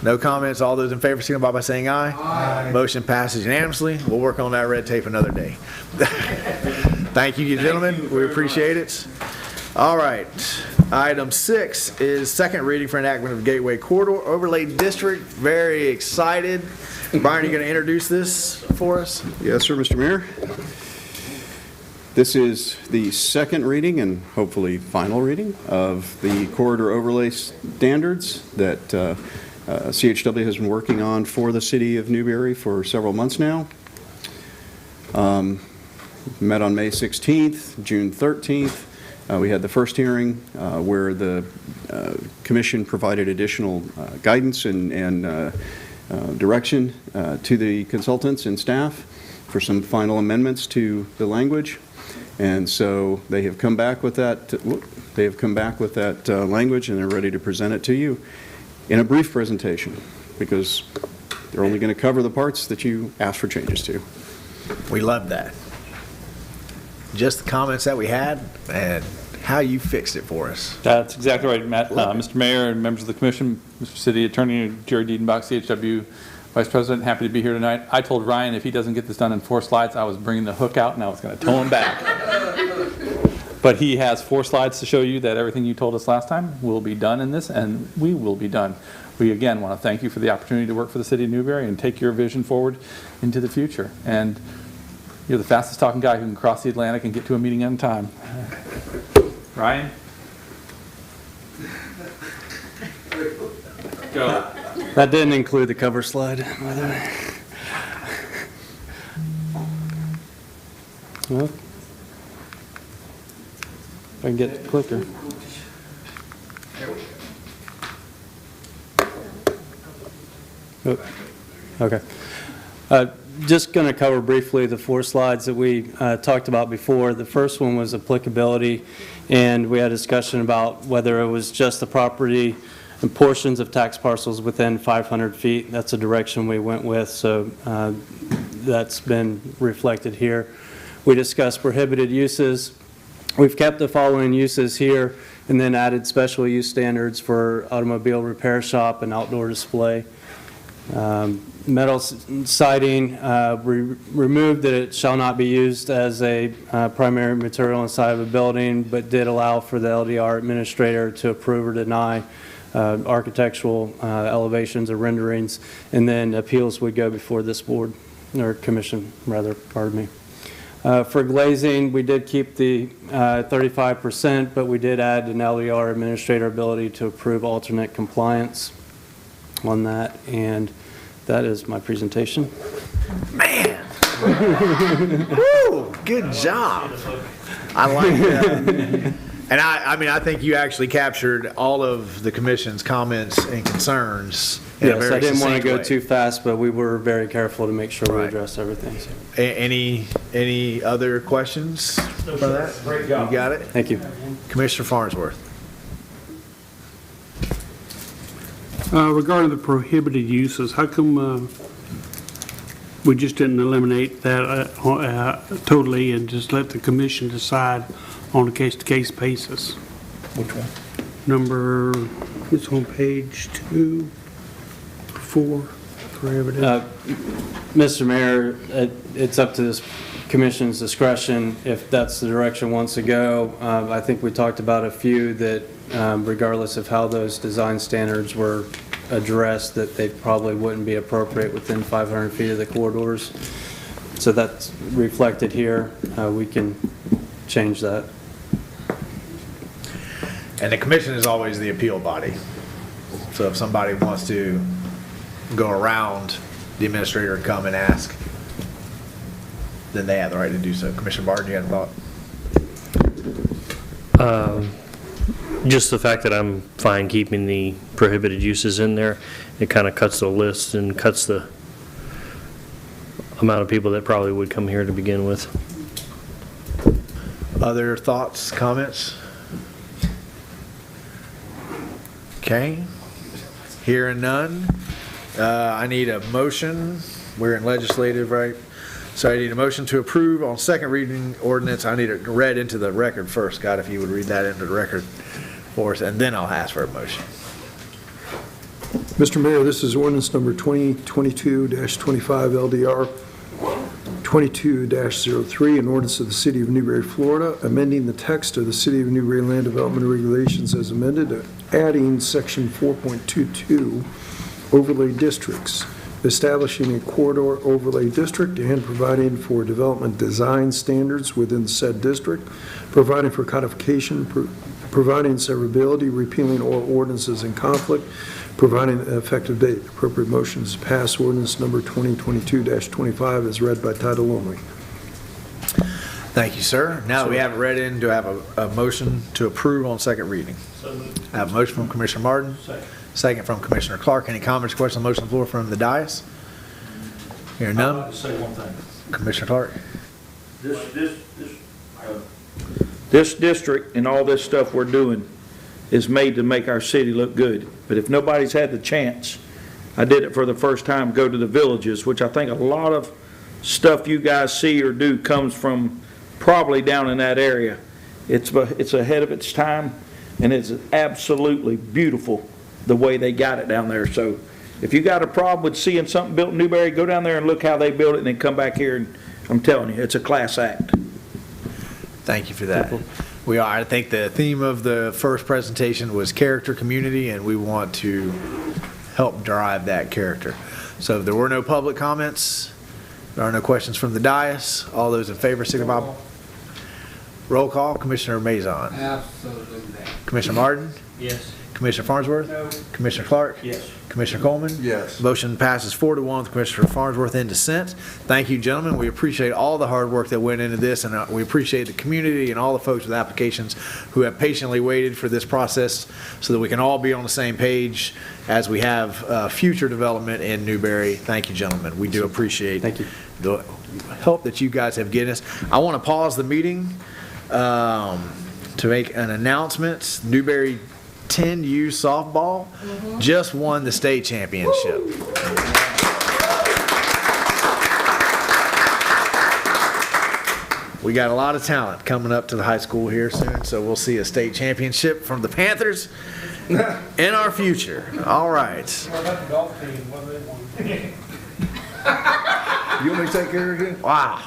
No comments. All those in favor signify by saying aye. Aye. Motion passes unanimously. We'll work on that red tape another day. Thank you, gentlemen. We appreciate it. All right. Item 6 is second reading for enactment of Gateway Corridor Overlaid District. Very excited. Brian, are you going to introduce this for us? Yes, sir, Mr. Mayor. This is the second reading and hopefully final reading of the corridor overlay standards that CHW has been working on for the city of Newberry for several months now. Met on May 16th, June 13th. We had the first hearing where the commission provided additional guidance and direction to the consultants and staff for some final amendments to the language. And so they have come back with that, language, and they're ready to present it to you in a brief presentation, because they're only going to cover the parts that you asked for changes to. We love that. Just the comments that we had and how you fixed it for us. That's exactly right, Matt. Mr. Mayor and members of the commission, Mr. City Attorney Jerry Diedenbach, CHW Vice President, happy to be here tonight. I told Ryan if he doesn't get this done in 4 slides, I was bringing the hook out and I was going to tow him back. But he has 4 slides to show you that everything you told us last time will be done in this, and we will be done. We, again, want to thank you for the opportunity to work for the city of Newberry and take your vision forward into the future. And you're the fastest talking guy who can cross the Atlantic and get to a meeting on time. Ryan? Go. That didn't include the cover slide, by the way. Well, if I can get the clicker. Oh, okay. Just going to cover briefly the 4 slides that we talked about before. The first one was applicability, and we had a discussion about whether it was just the property and portions of tax parcels within 500 feet. That's a direction we went with, so that's been reflected here. We discussed prohibited uses. We've kept the following uses here and then added special use standards for automobile repair shop and outdoor display. Metal siding, removed that it shall not be used as a primary material inside of a building, but did allow for the LDR administrator to approve or deny architectural elevations or renderings, and then appeals would go before this board, or commission rather, pardon me. For glazing, we did keep the 35%, but we did add an LDR administrator ability to approve alternate compliance on that, and that is my presentation. Man! Woo! Good job. I like that. And I think you actually captured all of the commission's comments and concerns in a Yes, very I didn't want to succinct go way. too fast, but we were very careful to make sure we Right. addressed everything. So. Any other questions for that? Great job. You got it? Thank you. Commissioner Farnsworth. Regarding the prohibited uses, how come we just didn't eliminate that totally and just let the commission decide on a case-to-case basis? Which one? Number, it's on page 2, 4, prohibited. Mr. Mayor, it's up to this commission's discretion if that's the direction it wants to go. I think we talked about a few that, regardless of how those design standards were addressed, that they probably wouldn't be appropriate within 500 feet of the corridors. So that's reflected here. We can change that. And the commission is always the appeal body. So if somebody wants to go around the administrator and come and ask, then they have the right to do so. Commissioner Barton, you had a thought? Just the fact that I'm fine keeping the prohibited uses in there, it kind of cuts the list and cuts the amount of people that probably would come here to begin with. Other thoughts, comments? Okay. Hearing none. I need a motion. We're in legislative, right? So I need a motion to approve on second reading ordinance. I need it read into the record first. Scott, if you would read that into the record for us, and then I'll ask for a motion. Mr. Mayor, this is ordinance number 2022-25 LDR 22-03, an ordinance of the City of Newberry, Florida, amending the text of the City of Newberry Land Development Regulations as amended, adding section 4.22, overlay districts, establishing a corridor overlay district and providing for development design standards within said district, providing for codification, providing severability, repealing all ordinances in conflict, providing an effective date. Appropriate motions to pass ordinance number 2022-25 as read by title only. Thank you, sir. Now that we have it read in, do I have a motion to approve on second reading? I have a motion from Commissioner Martin. Second from Commissioner Clark. Any comments, questions on the motion on the floor from the dais? Hearing none. I'd like to say one thing. Commissioner Clark. This This district and all this stuff we're doing is made to make our city look good. But if nobody's had the chance, I did it for the first time, go to the villages, which I think a lot of stuff you guys see or do comes from probably down in that area. It's ahead of its time, and it's absolutely beautiful the way they got it down there. So if you got a problem with seeing something built in Newberry, go down there and look how they built it, and then come back here, and I'm telling you, it's a class act. Thank you for that. I think the theme of the first presentation was character, community, and we want to help drive that character. So if there were no public comments, there are no questions from the dais. All those in favor signify. Roll call. Commissioner Mazon. Absolutely. Commissioner Martin. Yes. Commissioner Farnsworth. No. Commissioner Clark. Yes. Commissioner Coleman. Yes. Motion passes 4-1 with Commissioner Farnsworth in dissent. Thank you, gentlemen. We appreciate all the hard work that went into this, and we appreciate the community and all the folks with applications who have patiently waited for this process so that we can all be on the same page as we have future development in Newberry. Thank you, gentlemen. We do appreciate the help that you guys have given us. I want to pause the meeting to make an announcement. Newberry 10U softball just won the state championship. We got a lot of talent coming up to the high school here soon, so we'll see a state championship from the Panthers in our future. All right. What about the golf team? What do they want? You want me to take care of it? Wow.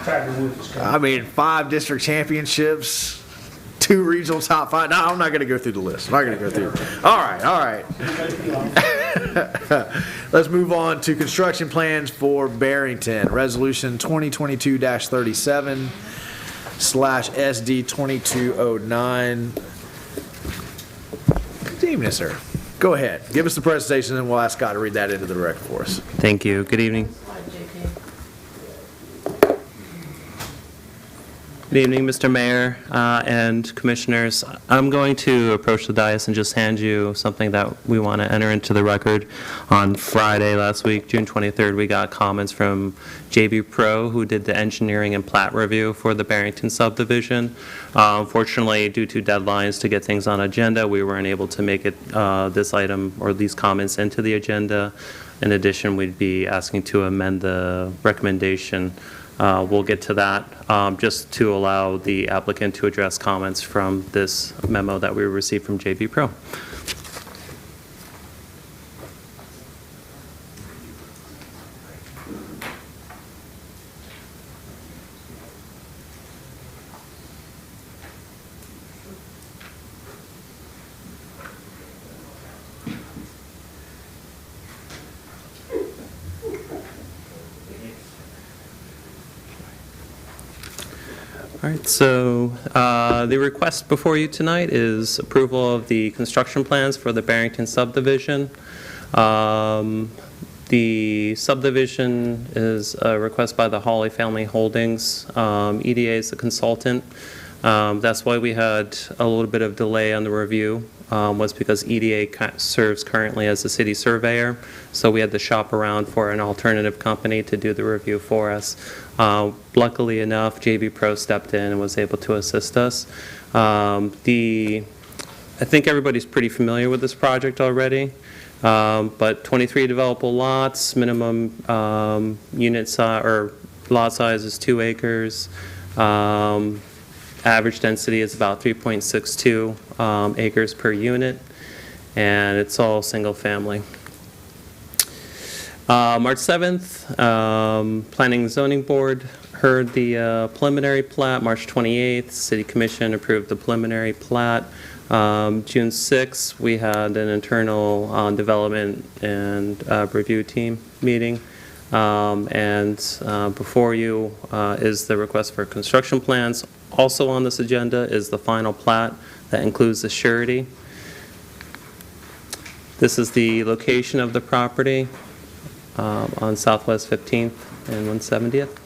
Tiger Woods is coming. I mean, 5 district championships, 2 regional top 5. No, I'm not going to go through the list. I'm not going to go through. All right. Let's move on to construction plans for Barrington. Resolution 2022-37/SD2209. Good evening, sir. Go ahead. Give us the presentation, and we'll ask Scott to read that into the record for us. Thank you. Good evening. Good evening, Mr. Mayor and Commissioners. I'm going to approach the dais and just hand you something that we want to enter into the record. On Friday last week, June 23rd, we got comments from JB Pro, who did the engineering and plat review for the Barrington subdivision. Unfortunately, due to deadlines to get things on agenda, we weren't able to make it this item or these comments into the agenda. In addition, we'd be asking to amend the recommendation. We'll get to that, just to allow the applicant to address comments from this memo that we received from JB Pro. All right, so the request before you tonight is approval of the construction plans for the Barrington subdivision. The subdivision is a request by the Hawley Family Holdings. EDA is the consultant. That's why we had a little bit of delay on the review, was because EDA serves currently as the city surveyor, so we had to shop around for an alternative company to do the review for us. Luckily enough, JB Pro stepped in and was able to assist us. I think everybody's pretty familiar with this project already, but 23 developable lots, minimum unit size or lot size is 2 acres. Average density is about 3.62 acres per unit, and it's all single family. March 7th, Planning and Zoning Board heard the preliminary plat. March 28th, City Commission approved the preliminary plat. June 6th, we had an internal development and review team meeting. Before you is the request for construction plans. Also on this agenda is the final plat that includes the surety. This is the location of the property on Southwest 15th and 170th.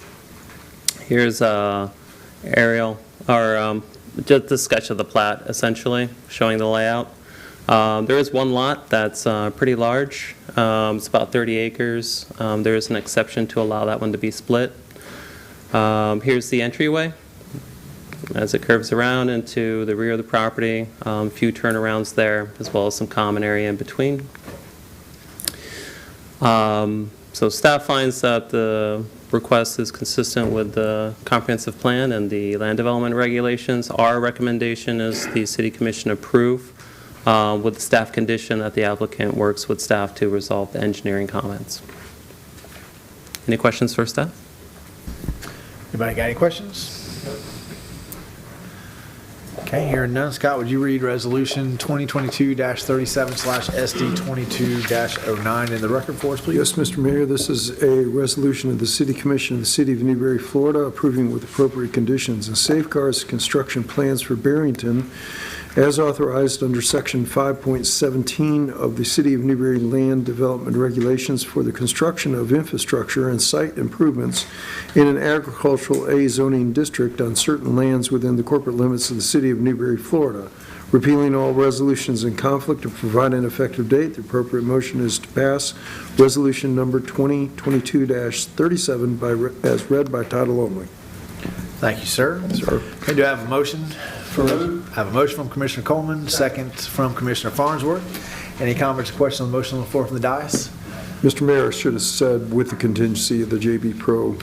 Here's aerial, or just a sketch of the plat, essentially, showing the layout. There is one lot that's pretty large. It's about 30 acres. There is an exception to allow that one to be split. Here's the entryway. as it curves around into the rear of the property. A few turnarounds there, as well as some common area in between. So staff finds that the request is consistent with the comprehensive plan and the land development regulations. Our recommendation is the city commission approve with the staff condition that the applicant works with staff to resolve the engineering comments. Any questions for staff? Anybody got any questions? Okay, hearing none. Scott, would you read Resolution 2022-37/SD22-09 in the record for us, please? Yes, Mr. Mayor, this is a resolution of the City Commission of the City of Newberry, Florida, approving with appropriate conditions and safeguards construction plans for Barrington as authorized under Section 5.17 of the City of Newberry Land Development Regulations for the construction of infrastructure and site improvements in an agricultural A zoning district on certain lands within the corporate limits of the City of Newberry, Florida. Repealing all resolutions in conflict to provide an effective date, the appropriate motion is to pass resolution number 2022-37 as read by title only. Thank you, sir. Sir. Okay, do I have a motion? I have a motion from Commissioner Coleman, second from Commissioner Farnsworth. Any comments or questions on the motion on the floor from the dais? Mr. Mayor, I should have said with the contingency of the JB Pro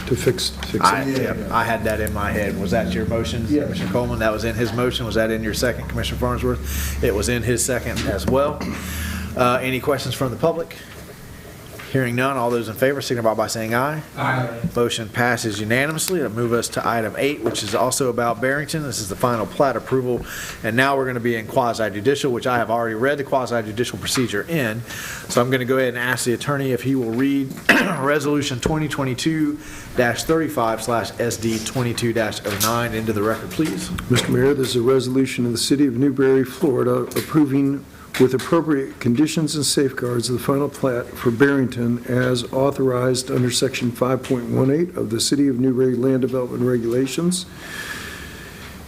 to fix it. I had that in my head. Was that your motion, Commissioner Coleman? That was in his motion. Was that in your second, Commissioner Farnsworth? It was in his second as well. Any questions from the public? Hearing none, all those in favor signify by saying aye. Aye. Motion passes unanimously. It'll move us to item 8, which is also about Barrington. This is the final plat approval, and now we're going to be in quasi-judicial, which I have already read the quasi-judicial procedure in. So I'm going to go ahead and ask the attorney if he will read Resolution 2022-35/SD22-09 into the record, please. Mr. Mayor, this is a resolution of the City of Newberry, Florida, approving with appropriate conditions and safeguards of the final plat for Barrington as authorized under Section 5.18 of the City of Newberry Land Development Regulations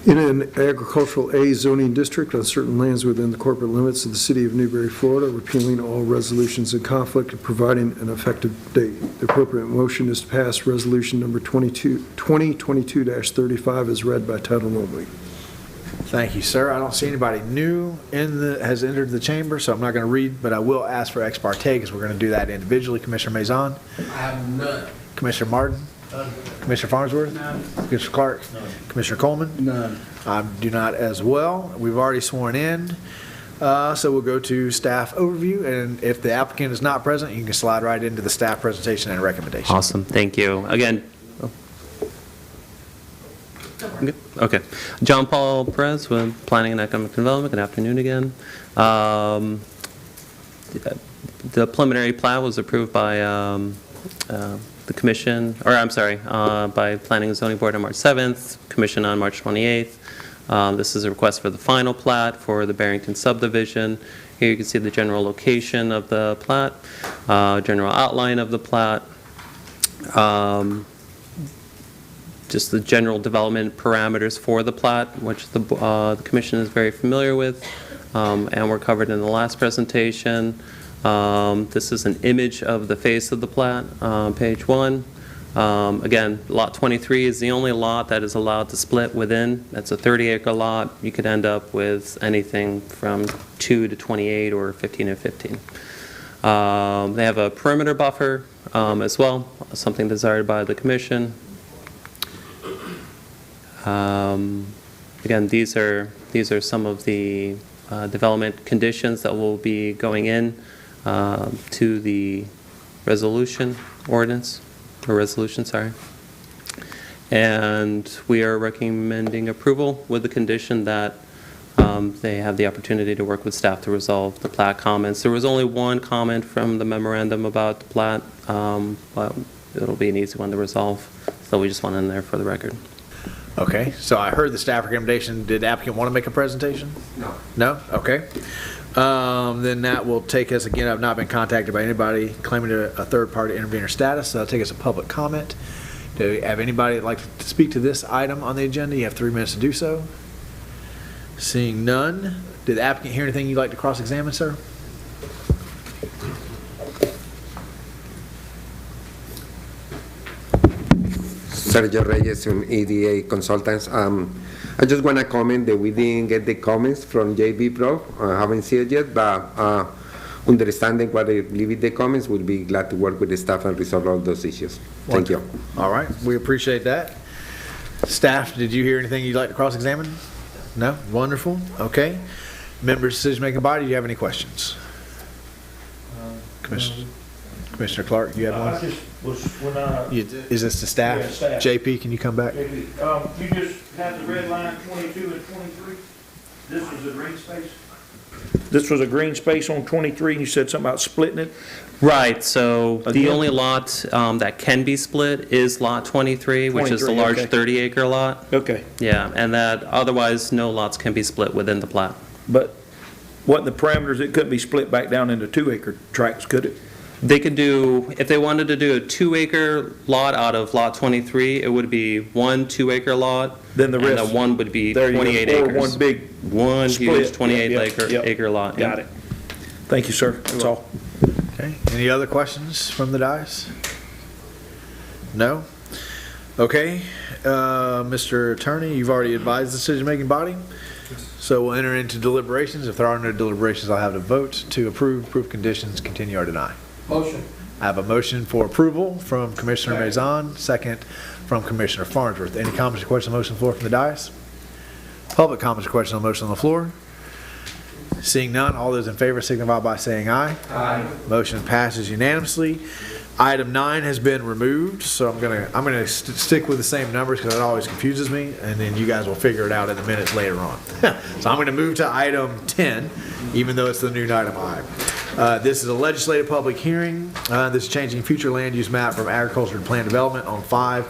in an agricultural A zoning district on certain lands within the corporate limits of the City of Newberry, Florida, repealing all resolutions in conflict and providing an effective date. The appropriate motion is to pass resolution number 2022-35 as read by title only. Thank you, sir. I don't see anybody new has entered the chamber, so I'm not going to read, but I will ask for ex parte because we're going to do that individually. Commissioner Maison? I have none. Commissioner Martin? None. Commissioner Farnsworth? None. Commissioner Clark? None. Commissioner Coleman? None. I do not as well. We've already sworn in, so we'll go to staff overview, and if the applicant is not present, you can slide right into the staff presentation and recommendation. Awesome, thank you. Again, okay. John Paul Perez with Planning and Economic Development. Good afternoon again. The preliminary plat was approved by the commission, or I'm sorry, by Planning and Zoning Board on March 7th, commission on March 28th. This is a request for the final plat for the Barrington subdivision. Here you can see the general location of the plat, general outline of the plat, just the general development parameters for the plat, which the commission is very familiar with, and were covered in the last presentation. This is an image of the face of the plat, page 1. Again, lot 23 is the only lot that is allowed to split within. That's a 30-acre lot. You could end up with anything from 2 to 28 or 15 to 15. They have a perimeter buffer as well, something desired by the commission. Again, these are some of the development conditions that will be going in to the resolution ordinance, or resolution, sorry. And we are recommending approval with the condition that they have the opportunity to work with staff to resolve the plat comments. There was only one comment from the memorandum about the plat, but it'll be an easy one to resolve, so we just want it in there for the record. Okay, so I heard the staff recommendation. Did the applicant want to make a presentation? No. No? Okay. Then that will take us, again, I've not been contacted by anybody claiming a third-party intervener status, so that'll take us to public comment. Do we have anybody that'd like to speak to this item on the agenda? You have 3 minutes to do so. Seeing none, did the applicant hear anything you'd like to cross-examine, sir? Sergio Reyes from EDA Consultants. I just want to comment that we didn't get the comments from JB Pro. I haven't seen it yet, but understanding what I believe in the comments, we'll be glad to work with the staff and resolve all those issues. Thank you. All right, we appreciate that. Staff, did you hear anything you'd like to cross-examine? No? Wonderful. Okay. Members, decision-making body, do you have any questions? Commissioner Clark, you have one? I just was, when I. Is this the staff? Yeah, staff. JP, can you come back? You just had the red line 22 and 23. This was a green space? This was a green space on 23, and you said something about splitting it? Right, so the Again? only lot that can be split is Lot 23, which is the 23, large okay. 30-acre lot. Okay. Yeah, and that, otherwise, no lots can be split within the plat. But what the parameters, it couldn't be split back down into 2-acre tracts, could it? They could do, if they wanted to do a 2-acre lot out of Lot 23, it would be 1 2-acre lot. Then the rest. And the one would be There you go. 28 Or acres. one big One huge split. 28 Yep. acre lot. Got it. Thank you, sir. That's all. Okay, any other questions from the dais? No? Okay, Mr. Attorney, you've already advised the decision-making body, so we'll enter into deliberations. If there are no deliberations, I'll have to vote to approve conditions, continue or deny. Motion. I have a motion for approval from Commissioner Maison, second from Commissioner Farnsworth. Any comments or questions on the motion on the floor from the dais? Public comments or questions on the motion on the floor? Seeing none, all those in favor signify by saying aye. Aye. Motion passes unanimously. Item 9 has been removed, so I'm gonna stick with the same numbers because it always confuses me, and then you guys will figure it out in the minutes later on. So I'm gonna move to item 10, even though it's the new item I. This is a legislative public hearing. This is changing future land use map from agriculture to planned development on 5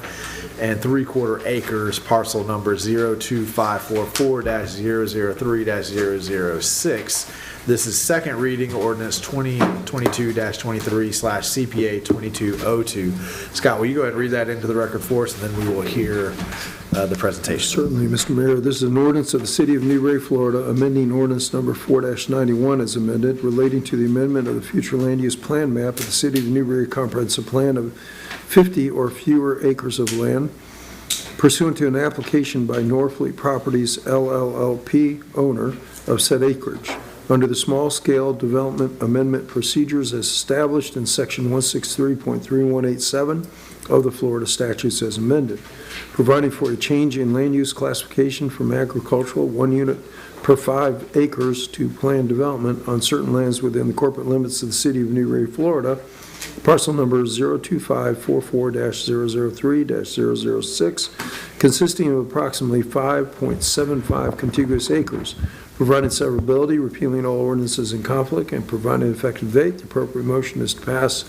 3/4 acres, parcel number 02544-003-006. This is second reading, ordinance 2022-23/CPA 2202. Scott, will you go ahead and read that into the record for us, and then we will hear the presentation. Certainly, Mr. Mayor. This is an ordinance of the City of Newberry, Florida, amending ordinance number 4-91 as amended, relating to the amendment of the future land use plan map of the City of Newberry comprehensive plan of 50 or fewer acres of land pursuant to an application by Norfleet Properties LLLP, owner of said acreage, under the small-scale development amendment procedures as established in section 163.3187 of the Florida statutes as amended, providing for a change in land use classification from agricultural 1 unit per 5 acres to planned development on certain lands within the corporate limits of the City of Newberry, Florida, parcel number 02544-003-006, consisting of approximately 5.75 contiguous acres, providing severability, repealing all ordinances in conflict, and providing an effective date. The appropriate motion is to pass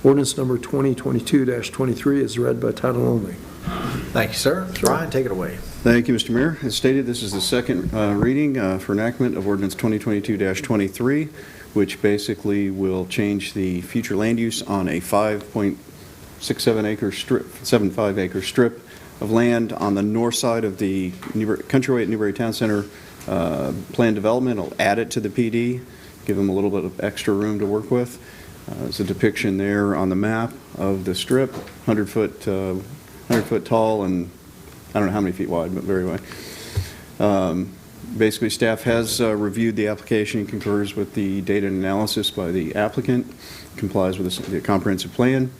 ordinance number 2022-23 as read by title only. Thank you, sir. Brian, take it away. Thank you, Mr. Mayor. As stated, this is the second reading for enactment of ordinance 2022-23, which basically will change the future land use on a 5.67 acre strip, 75 acre strip of land on the north side of the Countryway at Newberry Town Center planned development. It'll add it to the PD, give them a little bit of extra room to work with. There's a depiction there on the map of the strip, 100 foot tall, and I don't know how many feet wide, but very wide. Basically, staff has reviewed the application, concurs with the data analysis by the applicant, complies with the comprehensive plan.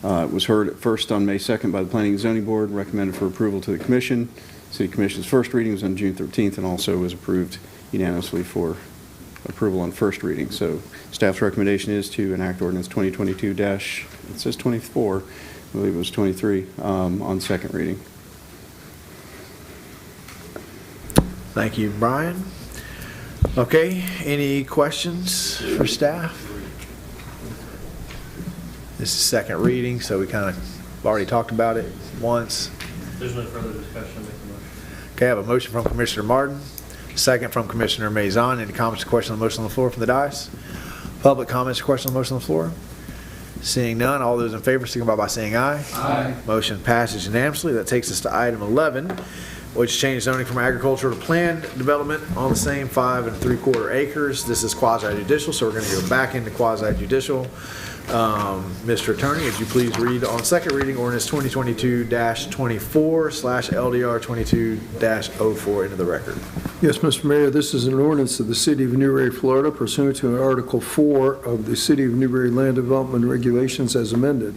It was heard at first on May 2nd by the Planning and Zoning Board, recommended for approval to the Commission. City Commission's first reading was on June 13th and also was approved unanimously for approval on first reading. So staff's recommendation is to enact ordinance 2022 it says 24, I believe it was 23, on second reading. Thank you, Brian. Okay, any questions for staff? This is second reading, so we kind of already talked about it once. There's no further discussion. Make the motion. Okay, I have a motion from Commissioner Martin, second from Commissioner Maison. Any comments or questions on the motion on the floor from the dais? Public comments or questions on the motion on the floor? Seeing none, all those in favor signify by saying aye. Aye. Motion passes unanimously. That takes us to item 11, which changed zoning from agricultural to planned development on the same 5 3/4 acres. This is quasi-judicial, so we're going to go back into quasi-judicial. Mr. Attorney, would you please read on second reading ordinance 2022-24/LDR 22-04 into the record? Yes, Mr. Mayor, this is an ordinance of the City of Newberry, Florida pursuant to Article 4 of the City of Newberry Land Development Regulations as amended,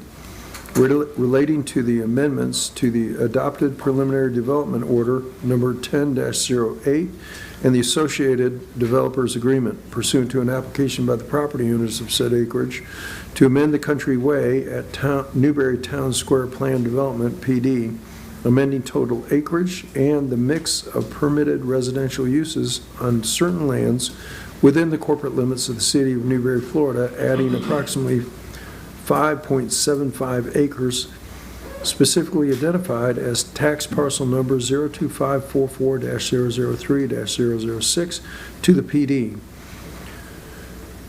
relating to the amendments to the adopted preliminary development order number 10-08 and the associated developers agreement pursuant to an application by the property owners of said acreage to amend the country way at Newberry Town Square Plan Development, PD, amending total acreage and the mix of permitted residential uses on certain lands within the corporate limits of the City of Newberry, Florida, adding approximately 5.75 acres specifically identified as tax parcel number 02544-003-006 to the PD,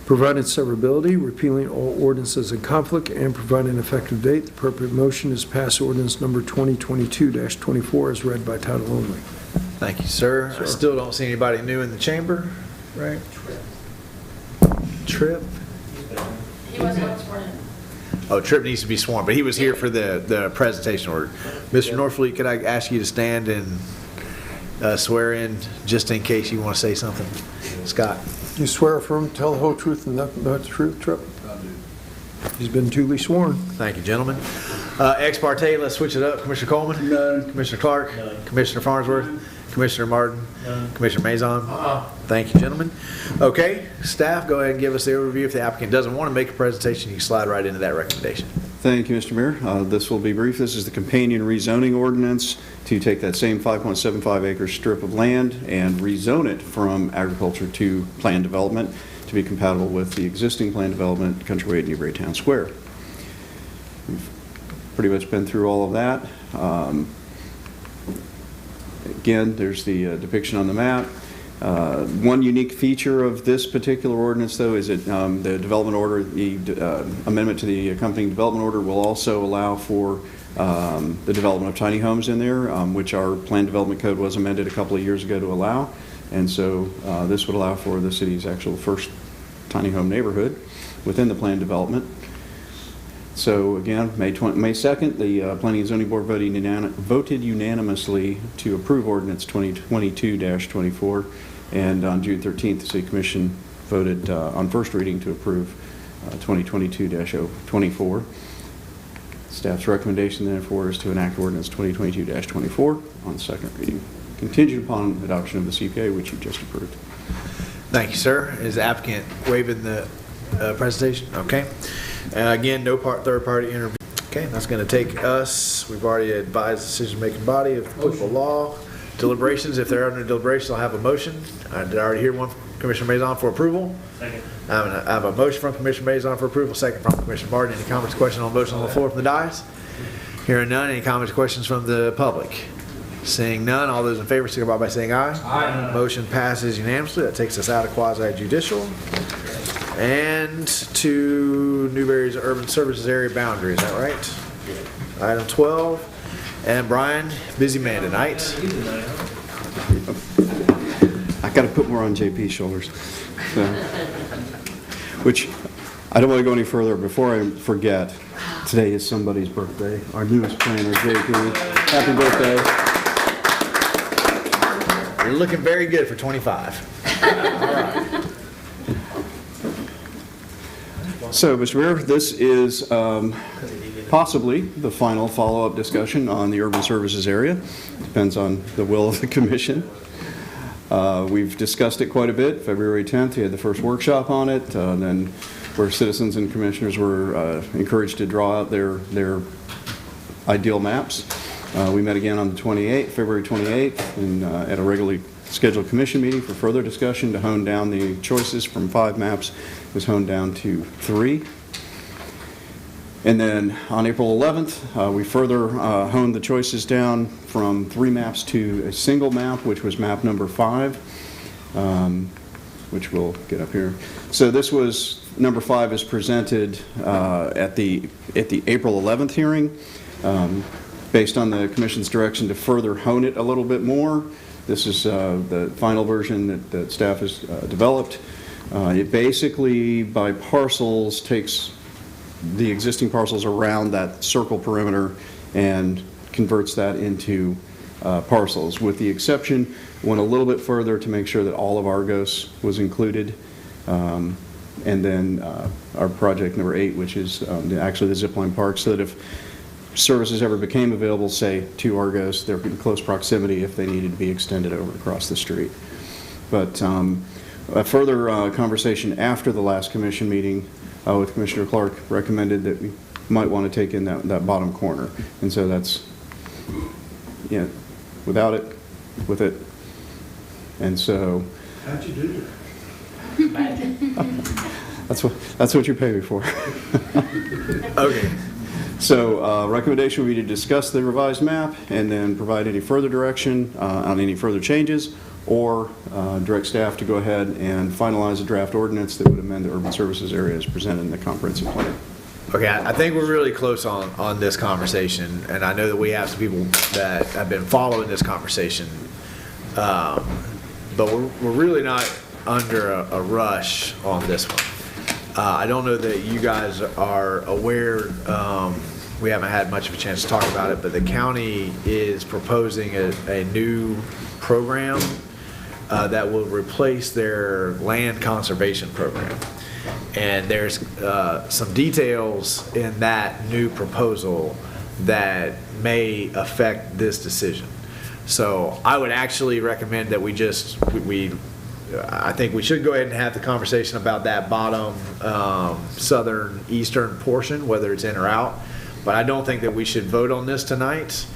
providing severability, repealing all ordinances in conflict, and providing an effective date. The appropriate motion is pass ordinance number 2022-24 as read by title only. Thank you, sir. I still don't see anybody new in the chamber, right? Tripp? He was not sworn in. Oh, Tripp needs to be sworn, but he was here for the presentation order. Mr. Norfleet, could I ask you to stand and swear in just in case you want to say something? Scott? You swear affirm, tell the whole truth and nothing but the truth, Tripp? I do. He's been duly sworn. Thank you, gentlemen. Ex parte, let's switch it up. Commissioner Coleman? None. Commissioner Clark? None. Commissioner Farnsworth? Commissioner Martin? None. Commissioner Mazon? Thank you, gentlemen. Okay, staff, go ahead and give us the overview. If the applicant doesn't want to make a presentation, you can slide right into that recommendation. Thank you, Mr. Mayor. This will be brief. This is the companion rezoning ordinance to take that same 5.75 acre strip of land and rezone it from agriculture to planned development to be compatible with the existing planned development, Countryway at Newberry Town Square. We've pretty much been through all of that. Again, there's the depiction on the map. One unique feature of this particular ordinance, though, is that the development order, the amendment to the accompanying development order will also allow for the development of tiny homes in there, which our planned development code was amended a couple of years ago to allow. And so this would allow for the city's actual first tiny home neighborhood within the planned development. So again, May 2nd, the Planning and Zoning Board voted unanimously to approve Ordinance 2022-24, and on June 13th, the City Commission voted on first reading to approve 2022-24. Staff's recommendation, therefore, is to enact Ordinance 2022-24 on second reading, contingent upon adoption of the CPA, which you just approved. Thank you, sir. Is the applicant waiving the presentation? Okay. Again, no third party interview. Okay, that's going to take us, we've already advised the decision-making body of applicable law. Deliberations, if they're under deliberations, I'll have a motion. Did I already hear one from Commissioner Mazon for approval? Second. I have a motion from Commissioner Mazon for approval, second from Commissioner Martin. Any comments, questions on the motion on the floor from the dais? Hearing none, any comments, questions from the public? Seeing none, all those in favor signify by saying aye. Aye. Motion passes unanimously. That takes us out of quasi-judicial and to Newberry's urban services area boundary. Is that right? Item 12. And Brian, busy man tonight. I got to put more on JP's shoulders. So, which, I don't want to go any further. Before I forget, today is somebody's birthday. Our newest planner, JP. Happy birthday. You're looking very good for 25. All right. So, Mr. Mayor, this is possibly the final follow-up discussion on the urban services area. Depends on the will of the commission. We've discussed it quite a bit. February 10th, we had the first workshop on it, then where citizens and commissioners were encouraged to draw out their ideal maps. We met again on the 28th, February 28th, and at a regularly scheduled commission meeting for further discussion to hone down the choices from 5 maps. It was honed down to 3. And then on April 11th, we further honed the choices down from 3 maps to a single map, which was map number 5, which we'll get up here. So this was, number 5 is presented at the April 11th hearing. Based on the commission's direction to further hone it a little bit more. This is the final version that staff has developed. It basically, by parcels, takes the existing parcels around that circle perimeter and converts that into parcels, with the exception, went a little bit further to make sure that all of Argos was included. And then our project number 8, which is actually the zipline park, so that if services ever became available, say, to Argos, they're in close proximity if they needed to be extended over across the street. But a further conversation after the last commission meeting with Commissioner Clark recommended that we might want to take in that bottom corner. And so that's, without it, with it. And so... How'd you do that? That's what you pay me for. Okay. So recommendation would be to discuss the revised map and then provide any further direction on any further changes, or direct staff to go ahead and finalize a draft ordinance that would amend the urban services area as presented in the comprehensive plan. Okay, I think we're really close on this conversation, and I know that we have some people that have been following this conversation, but we're really not under a rush on this one. I don't know that you guys are aware, we haven't had much of a chance to talk about it, but the county is proposing a new program that will replace their land conservation program. And there's some details in that new proposal that may affect this decision. So I would actually recommend that I think we should go ahead and have the conversation about that bottom southern eastern portion, whether it's in or out. But I don't think that we should vote on this tonight,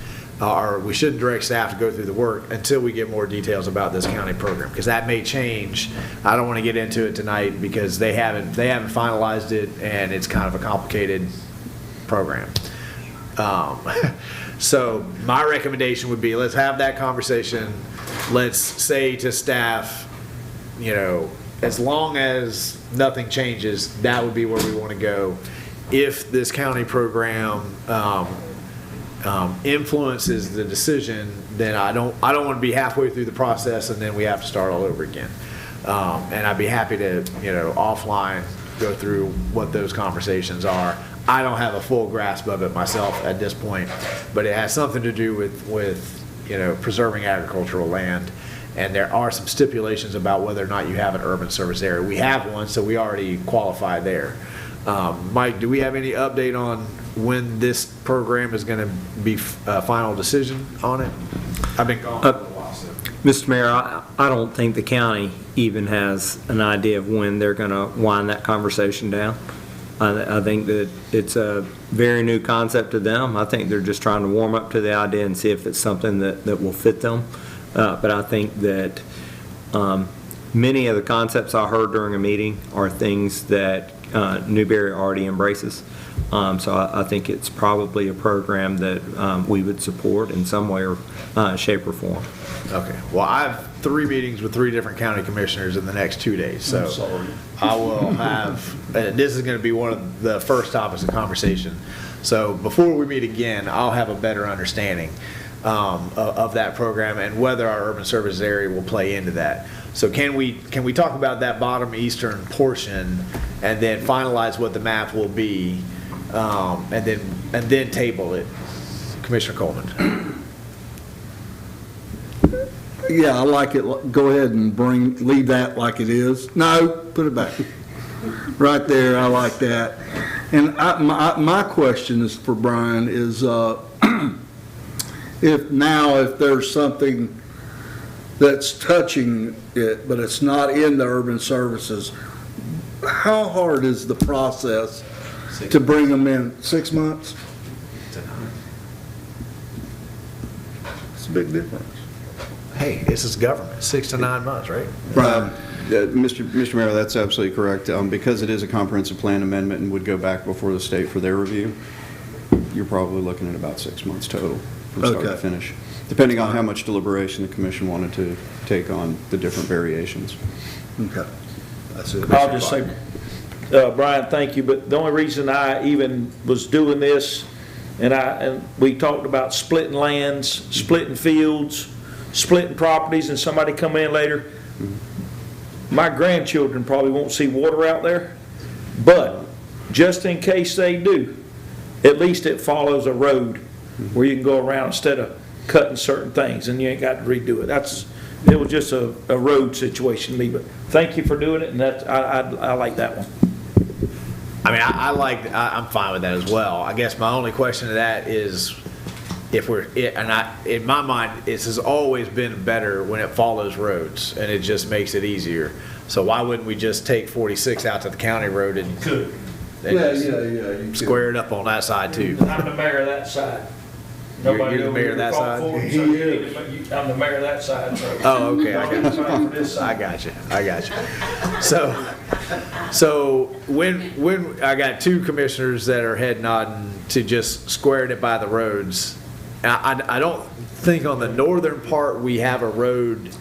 or we shouldn't direct staff to go through the work until we get more details about this county program, because that may change. I don't want to get into it tonight because they haven't finalized it, and it's kind of a complicated program. So my recommendation would be, let's have that conversation. Let's say to staff, as long as nothing changes, that would be where we want to go. If this county program influences the decision, then I don't want to be halfway through the process and then we have to start all over again. And I'd be happy to, offline go through what those conversations are. I don't have a full grasp of it myself at this point, but it has something to do with preserving agricultural land. And there are some stipulations about whether or not you have an urban service area. We have one, so we already qualify there. Mike, do we have any update on when this program is going to be a final decision on it? I've been gone for a while, so. Mr. Mayor, I don't think the county even has an idea of when they're going to wind that conversation down. I think that it's a very new concept to them. I think they're just trying to warm up to the idea and see if it's something that will fit them. But I think that many of the concepts I heard during a meeting are things that Newberry already embraces. So I think it's probably a program that we would support in some way or shape or form. Okay. Well, I have 3 meetings with 3 different county commissioners in the next 2 days. So I'm sorry. I will have, this is going to be one of the first topics of conversation. So before we meet again, I'll have a better understanding of that program and whether our urban services area will play into that. So can we talk about that bottom eastern portion and then finalize what the map will be, and then table it? Commissioner Coleman. Yeah, I like it. Go ahead and leave that like it is. No, put it back. Right there, I like that. And my question is for Brian is, if there's something that's touching it, but it's not in the urban services, how hard is the process to bring them in? 6 months? It's a big difference. Hey, this is government, 6 to 9 months, right? Mr. Mayor, that's absolutely correct. Because it is a comprehensive plan amendment and would go back before the state for their review, you're probably looking at about 6 months total from start to finish, depending on how much deliberation the commission wanted to take on the different variations. Okay. That's it. I'll just say, Brian, thank you, but the only reason I even was doing this, and we talked about splitting lands, splitting fields, splitting properties, and somebody come in later. My grandchildren probably won't see water out there, but just in case they do, at least it follows a road where you can go around instead of cutting certain things, and you ain't got to redo it. It was just a road situation to me, but thank you for doing it, and I like that one. I mean, I'm fine with that as well. I guess my only question to that is in my mind, it has always been better when it follows roads, and it just makes it easier. So why wouldn't we just take 46 out to the county road and square it up on that side too? I'm the mayor of that side. You're the mayor of that side? I'm the mayor of that side. Oh, okay, I got you. So when I got two commissioners that are head nodding to just squaring it by the roads, I don't think on the northern part we have a road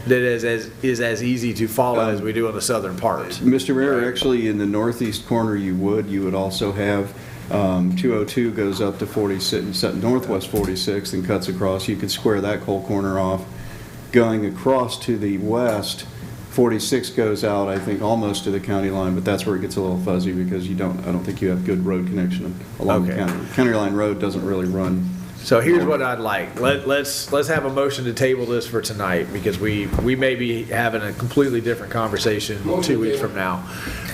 that is as easy to follow as we do on the southern part. Mr. Mayor, actually in the northeast corner you would also have 202 goes up to 46, northwest 46 and cuts across. You could square that whole corner off. Going across to the west, 46 goes out, I think, almost to the county line, but that's where it gets a little fuzzy because I don't think you have good road connection along the county. County line road doesn't really run. So here's what I'd like. Let's have a motion to table this for tonight because we may be having a completely different conversation 2 weeks from now.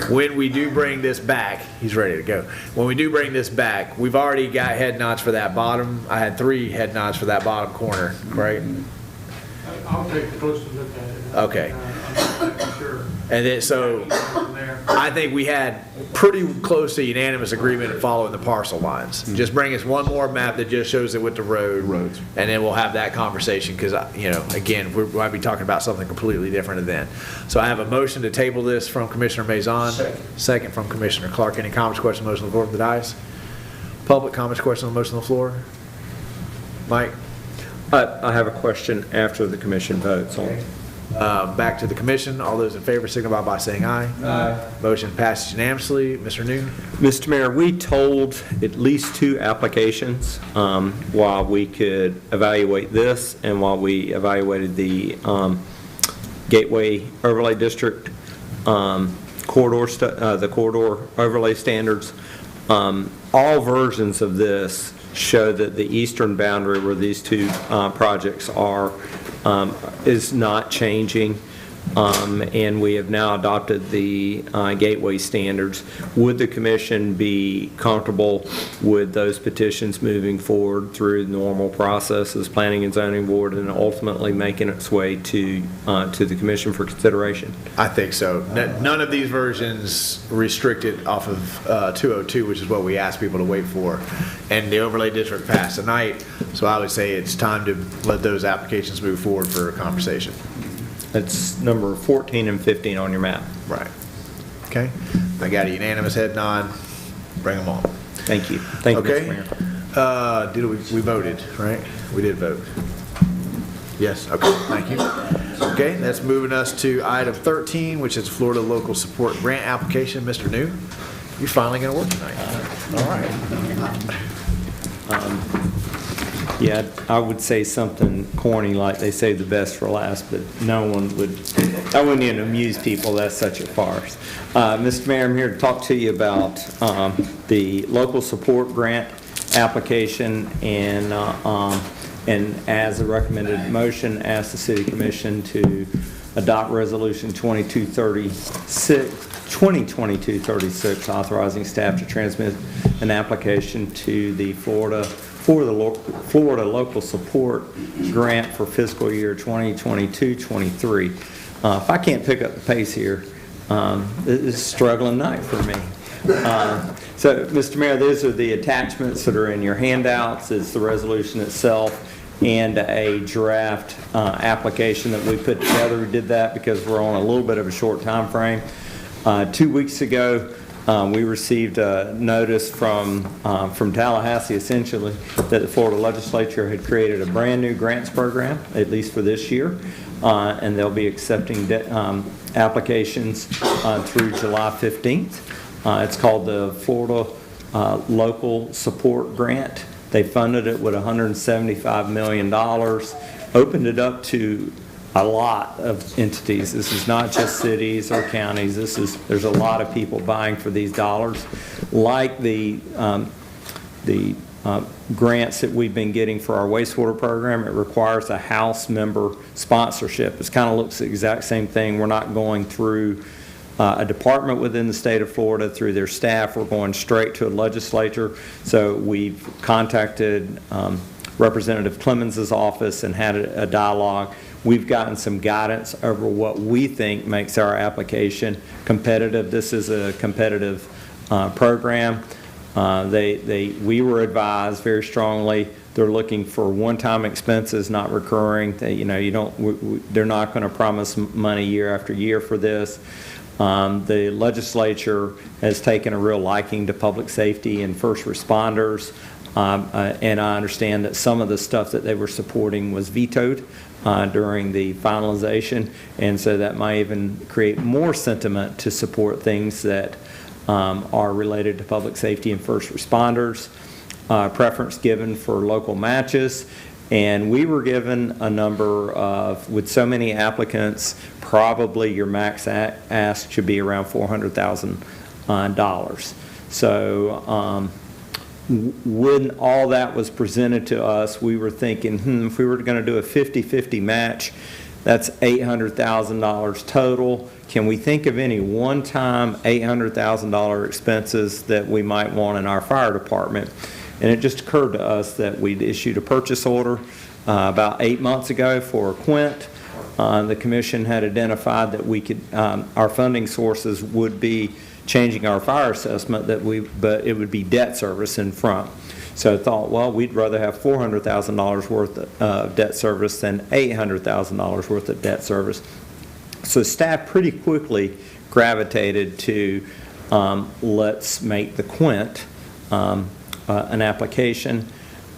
When we do bring this back, he's ready to go. When we do bring this back, we've already got head nods for that bottom. I had 3 head nods for that bottom corner, right? I'll take a closer look at it. Okay. I'm sure. And then, so I think we had pretty close to unanimous agreement in following the parcel lines. Just bring us one more map that just shows it with the roads, and then we'll have that conversation because, again, we might be talking about something completely different then. So I have a motion to table this from Commissioner Maison. Second from Commissioner Clark. Any comments, questions, motion on the floor of the dais? Public comments, questions on the motion on the floor? Mike? I have a question after the commission votes on it. Back to the commission. All those in favor signify by saying aye. Aye. Motion passes unanimously. Mr. New? Mr. Mayor, we told at least 2 applications while we could evaluate this and while we evaluated the Gateway Overlay District the corridor overlay standards. All versions of this show that the eastern boundary where these 2 projects are is not changing, and we have now adopted the gateway standards. Would the commission be comfortable with those petitions moving forward through normal processes, planning and zoning board, and ultimately making its way to the commission for consideration? I think so. None of these versions restricted off of 202, which is what we asked people to wait for. And the overlay district passed tonight, so I would say it's time to let those applications move forward for a conversation. That's number 14 and 15 on your map. Right. Okay. I got a unanimous head nod. Bring them on. Thank you. Thank you, Mr. Mayor. We voted, right? We did vote. Yes, okay, thank you. Okay, that's moving us to item 13, which is Florida Local Support Grant Application. Mr. New, you're finally going to work tonight. All right. Yeah, I would say something corny like they say the best for last, but that wouldn't even amuse people. That's such a farce. Mr. Mayor, I'm here to talk to you about the local support grant application and as a recommended motion, ask the City Commission to adopt Resolution 2022-36, authorizing staff to transmit an application to the Florida Local Support Grant for fiscal year 2022-23. If I can't pick up the pace here, this is a struggling night for me. So, Mr. Mayor, those are the attachments that are in your handouts. It's the resolution itself and a draft application that we put together. We did that because we're on a little bit of a short time frame. 2 weeks ago, we received a notice from Tallahassee, essentially, that the Florida legislature had created a brand new grants program, at least for this year, and they'll be accepting applications through July 15th. It's called the Florida Local Support Grant. They funded it with $175 million, opened it up to a lot of entities. This is not just cities or counties. There's a lot of people buying for these dollars. Like the grants that we've been getting for our wastewater program, it requires a House member sponsorship. It kind of looks the exact same thing. We're not going through a department within the state of Florida through their staff. We're going straight to a legislature. So we've contacted Representative Clemens's office and had a dialogue. We've gotten some guidance over what we think makes our application competitive. This is a competitive program. We were advised very strongly they're looking for one-time expenses, not recurring. They're not going to promise money year after year for this. The legislature has taken a real liking to public safety and first responders, and I understand that some of the stuff that they were supporting was vetoed during the finalization, and so that might even create more sentiment to support things that are related to public safety and first responders. Preference given for local matches, and we were given a number of, with so many applicants, probably your max ask should be around $400,000. So when all that was presented to us, we were thinking, if we were going to do a 50-50 match, that's $800,000 total. Can we think of any one-time $800,000 expenses that we might want in our fire department? And it just occurred to us that we'd issued a purchase order about 8 months ago for a Quint. The commission had identified that we could, our funding sources would be changing our fire assessment, but it would be debt service in front. So I thought, well, we'd rather have $400,000 worth of debt service than $800,000 worth of debt service. So staff pretty quickly gravitated to let's make the Quint an application.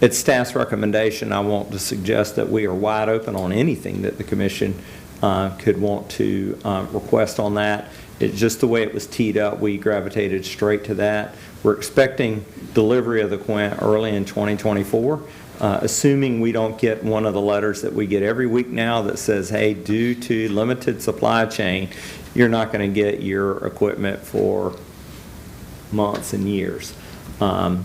It's staff's recommendation. I want to suggest that we are wide open on anything that the commission could want to request on that. It's just the way it was teed up, we gravitated straight to that. We're expecting delivery of the Quint early in 2024, assuming we don't get one of the letters that we get every week now that says, hey, due to limited supply chain, you're not going to get your equipment for months and years. So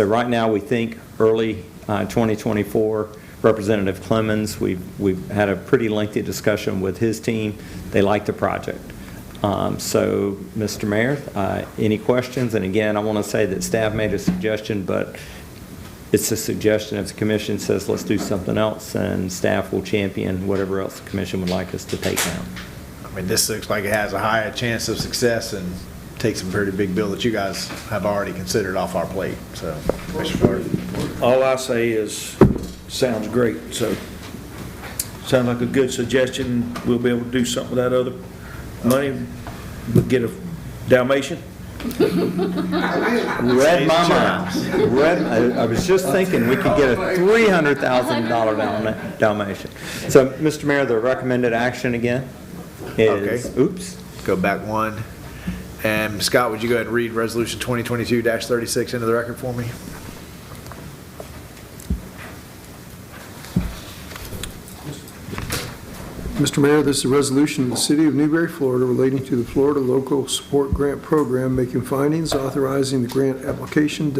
right now we think early 2024. Representative Clemens, we've had a pretty lengthy discussion with his team. They like the project. So, Mr. Mayor, any questions? And again, I want to say that staff made a suggestion, but it's a suggestion. If the commission says let's do something else, and staff will champion whatever else the commission would like us to take down. I mean, this looks like it has a higher chance of success and takes a pretty big bill that you guys have already considered off our plate. So, Commissioner Gordon. All I say is, sounds great. So, sounds like a good suggestion. We'll be able to do something with that other money. We'll get a Dalmatian. Read my mind. I was just thinking we could get a $300,000 Dalmatian. So, Mr. Mayor, the recommended action again is, okay. Oops. Go back one. And Scott, would you go ahead and read Resolution 2022-36 into the record for me? Mr. Mayor, this is a resolution of the City of Newberry, Florida relating to the Florida Local Support Grant Program, making findings, authorizing the grant application,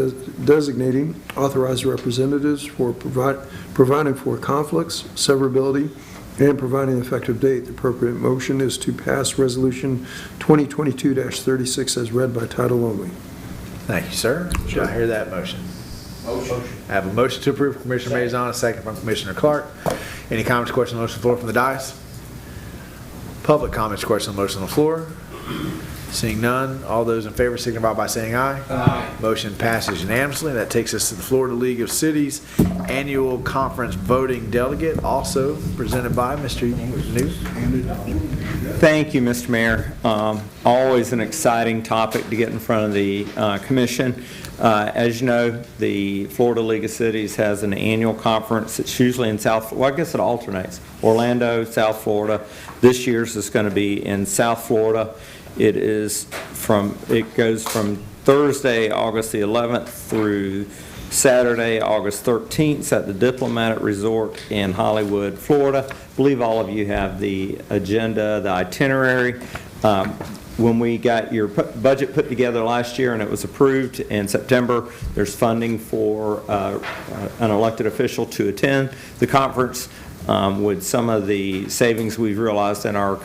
designating authorized representatives for providing for conflicts, severability, and providing an effective date. The appropriate motion is to pass Resolution 2022-36 as read by title only. Thank you, sir. Should I hear that motion? Motion. I have a motion to approve from Commissioner Maison, a second from Commissioner Clark. Any comments, questions, motion on the floor from the dais? Public comments, questions on the motion on the floor? Seeing none, all those in favor signify by saying aye. Aye. Motion passes unanimously. That takes us to the Florida League of Cities Annual Conference Voting Delegate, also presented by Mr. New. Thank you, Mr. Mayor. Always an exciting topic to get in front of the commission. As you know, the Florida League of Cities has an annual conference. It's usually in I guess it alternates. Orlando, South Florida. This year's is going to be in South Florida. It goes from Thursday, August the 11th through Saturday, August 13th at the Diplomatic Resort in Hollywood, Florida. I believe all of you have the agenda, the itinerary. When we got your budget put together last year and it was approved in September, there's funding for an elected official to attend the conference. With some of the savings we've realized in our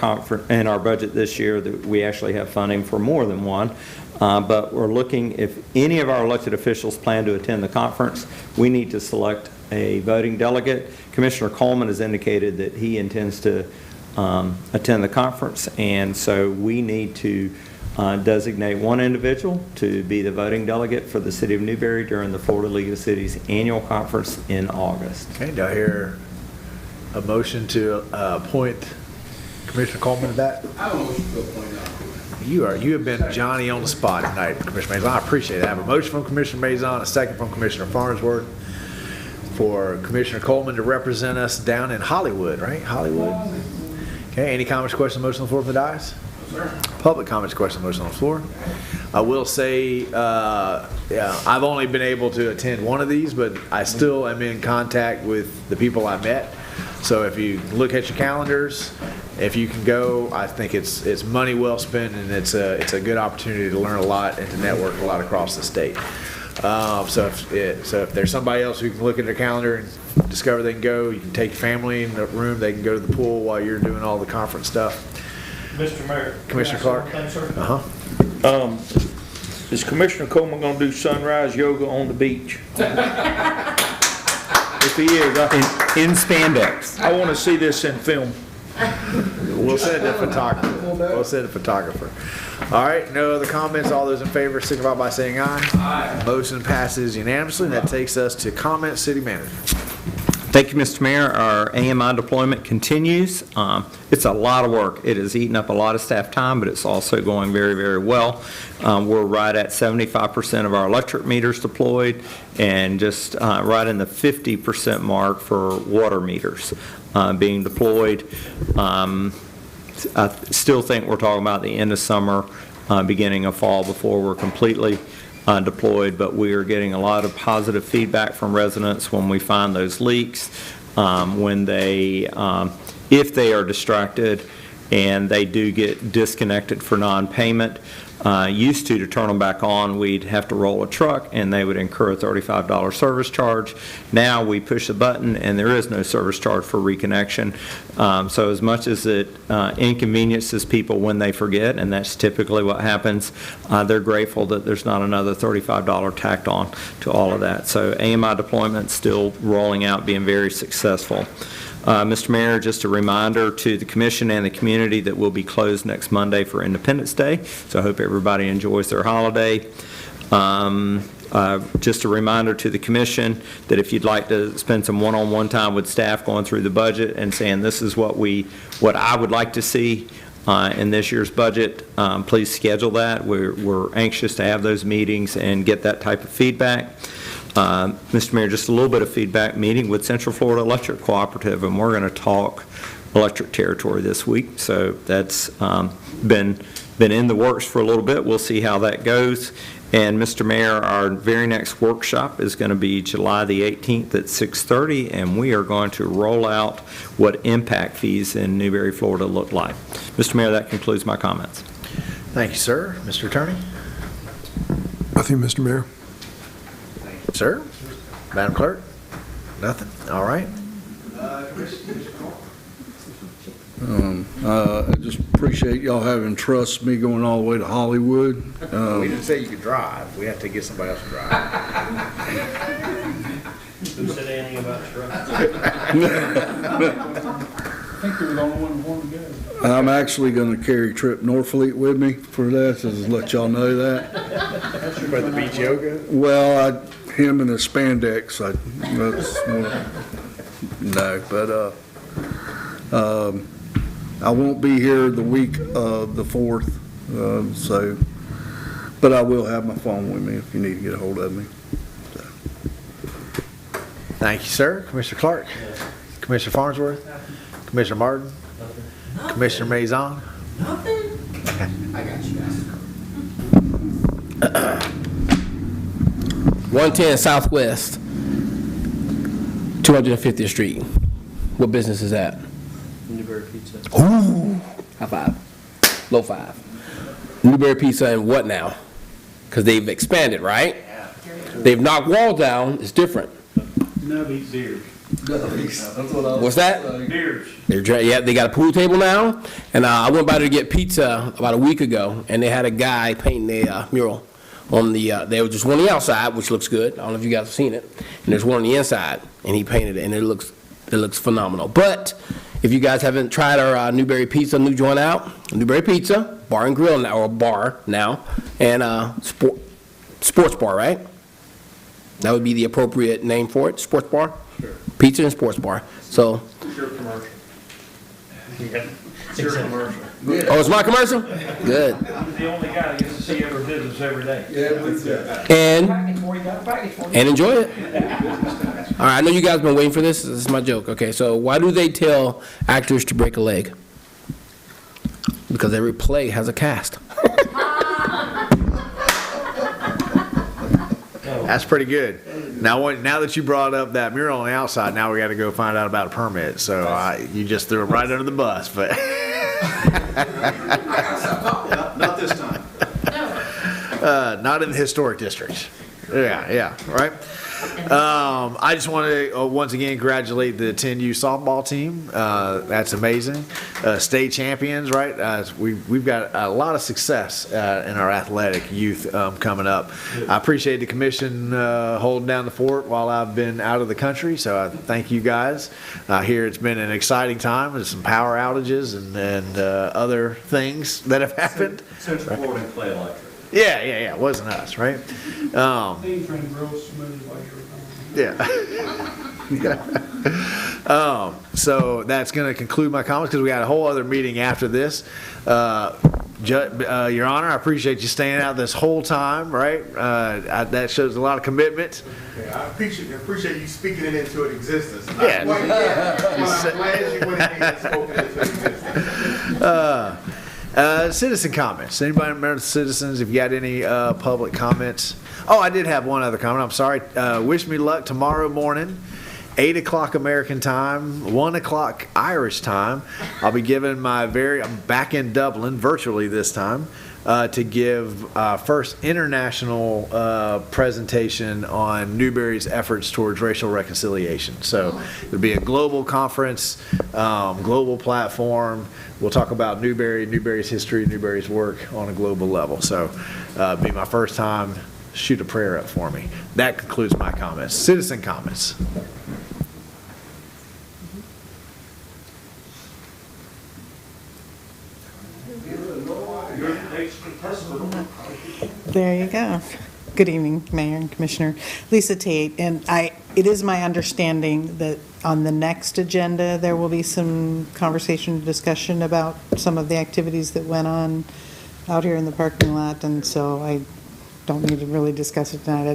budget this year, that we actually have funding for more than one. But we're looking, if any of our elected officials plan to attend the conference, we need to select a voting delegate. Commissioner Coleman has indicated that he intends to attend the conference, and so we need to designate one individual to be the voting delegate for the City of Newberry during the Florida League of Cities annual conference in August. Okay, do I hear a motion to appoint Commissioner Coleman to that? I don't know what you point out. You have been Johnny on the spot tonight, Commissioner Mazon. I appreciate it. I have a motion from Commissioner Mazon, a second from Commissioner Farnsworth for Commissioner Coleman to represent us down in Hollywood, right? Hollywood. Okay, any comments, questions, motion on the floor from the dais? Public comments, questions, motion on the floor. I will say, I've only been able to attend one of these, but I still am in contact with the people I met. So if you look at your calendars, if you can go, I think it's money well spent, and it's a good opportunity to learn a lot and to network a lot across the state. So if there's somebody else who can look at their calendar and discover they can go, you can take your family in the room, they can go to the pool while you're doing all the conference stuff. Mr. Mayor. Commissioner Clark. Is Commissioner Coleman going to do sunrise yoga on the beach? If he is, in spandex. I want to see this in film. We'll send it to a photographer. All right, no other comments. All those in favor signify by saying aye. Aye. Motion passes unanimously, and that takes us to comment City Manager. Thank you, Mr. Mayor. Our AMI deployment continues. It's a lot of work. It has eaten up a lot of staff time, but it's also going very, very well. We're right at 75% of our electric meters deployed, and just right in the 50% mark for water meters being deployed. I still think we're talking about the end of summer, beginning of fall before we're completely deployed, but we are getting a lot of positive feedback from residents when we find those leaks, when they, if they are distracted and they do get disconnected for non-payment. Used to turn them back on, we'd have to roll a truck and they would incur a $35 service charge. Now we push a button and there is no service charge for reconnection. So as much as it inconveniences people when they forget, and that's typically what happens, they're grateful that there's not another $35 tacked on to all of that. So AMI deployment still rolling out, being very successful. Mr. Mayor, just a reminder to the Commission and the community that we'll be closed next Monday for Independence Day, so I hope everybody enjoys their holiday. Just a reminder to the Commission that if you'd like to spend some one-on-one time with staff going through the budget and saying this is what I would like to see in this year's budget, please schedule that. We're anxious to have those meetings and get that type of feedback. Mr. Mayor, just a little bit of feedback, meeting with Central Florida Electric Cooperative, and we're going to talk electric territory this week. So that's been in the works for a little bit. We'll see how that goes. And Mr. Mayor, our very next workshop is going to be July the 18th at 6:30, and we are going to roll out what impact fees in Newberry, Florida look like. Mr. Mayor, that concludes my comments. Thank you, sir. Mr. Attorney? Nothing, Mr. Mayor. Sir? Madam Clerk? Nothing? All right. I just appreciate y'all having trust me going all the way to Hollywood. We didn't say you could drive. We have to get somebody else to drive. Who said anything about trucks? I think you're the only one who wanted to go. I'm actually going to carry Trip Norfleet with me for that, just to let y'all know that. For the beach yoga? Well, him and his spandex, I won't be here the week of the 4th, but I will have my phone with me if you need to get a hold of me. So. Thank you, sir. Commissioner Clark? Commissioner Farnsworth? Commissioner Martin? Nothing. Commissioner Mazon? Nothing. I got you guys. 110 Southwest, 250th Street. What business is that? Newberry Pizza. Ooh, high five. Low five. Newberry Pizza and what now? Because they've expanded, right? They've knocked walls down. It's different. No, eat beers. What's that? Beers. Yeah, they got a pool table now. And I went by there to get pizza about a week ago, and they had a guy painting a mural on the, there was just one on the outside, which looks good. I don't know if you guys have seen it. And there's one on the inside, and he painted it, and it looks phenomenal. But if you guys haven't tried our Newberry Pizza new joint out, Newberry Pizza, bar and grill now, or bar now, and sports bar, right? That would be the appropriate name for it, sports bar? Sure. Pizza and sports bar. So, It's your commercial. It's your commercial. oh, it's my commercial? Good. I'm the only guy that gets to see every business every day. And enjoy it. All right, I know you guys have been waiting for this. This is my joke. Okay, so why do they tell actors to break a leg? Because every play has a cast. That's pretty good. Now that you brought up that mural on the outside, now we got to go find out about a permit. So you just threw it right under the bus, but. Not this time. Not in the historic district. Yeah, right. I just want to once again congratulate the 10U softball team. That's amazing. State champions, right? We've got a lot of success in our athletic youth coming up. I appreciate the commission holding down the fort while I've been out of the country, so I thank you guys. Here it's been an exciting time. There's some power outages and other things that have happened. Central Florida and Clay Electric. Yeah, it wasn't us, right? Things ran real smooth while you were gone. Yeah. So that's going to conclude my comments because we got a whole other meeting after this. Your Honor, I appreciate you staying out this whole time, right? That shows a lot of commitment. Okay, I appreciate you speaking it into existence. Yeah. I'm glad you went ahead and spoke it into existence. Citizen comments. Anybody remember the citizens? If you got any public comments? Oh, I did have one other comment. I'm sorry. Wish me luck tomorrow morning, 8 o'clock American time, 1 o'clock Irish time. I'll be giving I'm back in Dublin, virtually this time, to give first international presentation on Newberry's efforts towards racial reconciliation. So it'll be a global conference, global platform. We'll talk about Newberry's history, Newberry's work on a global level. So it'll be my first time. Shoot a prayer up for me. That concludes my comments. Citizen comments. There you go. Good evening, Mayor and Commissioner. Lisa Tate, and it is my understanding that on the next agenda, there will be some conversation, discussion about some of the activities that went on out here in the parking lot, and so I don't need to really discuss it tonight.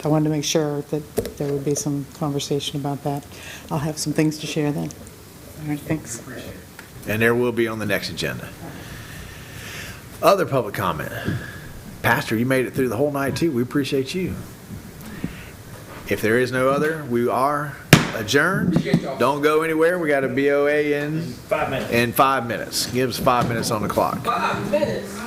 I wanted to make sure that there would be some conversation about that. I'll have some things to share then. All right, thanks. And there will be on the next agenda. Other public comment. Pastor, you made it through the whole night too. We appreciate you. If there is no other, we are adjourned. Don't go anywhere. We got a BOA in 5 minutes. In 5 minutes. Give us 5 minutes on the clock. 5 minutes.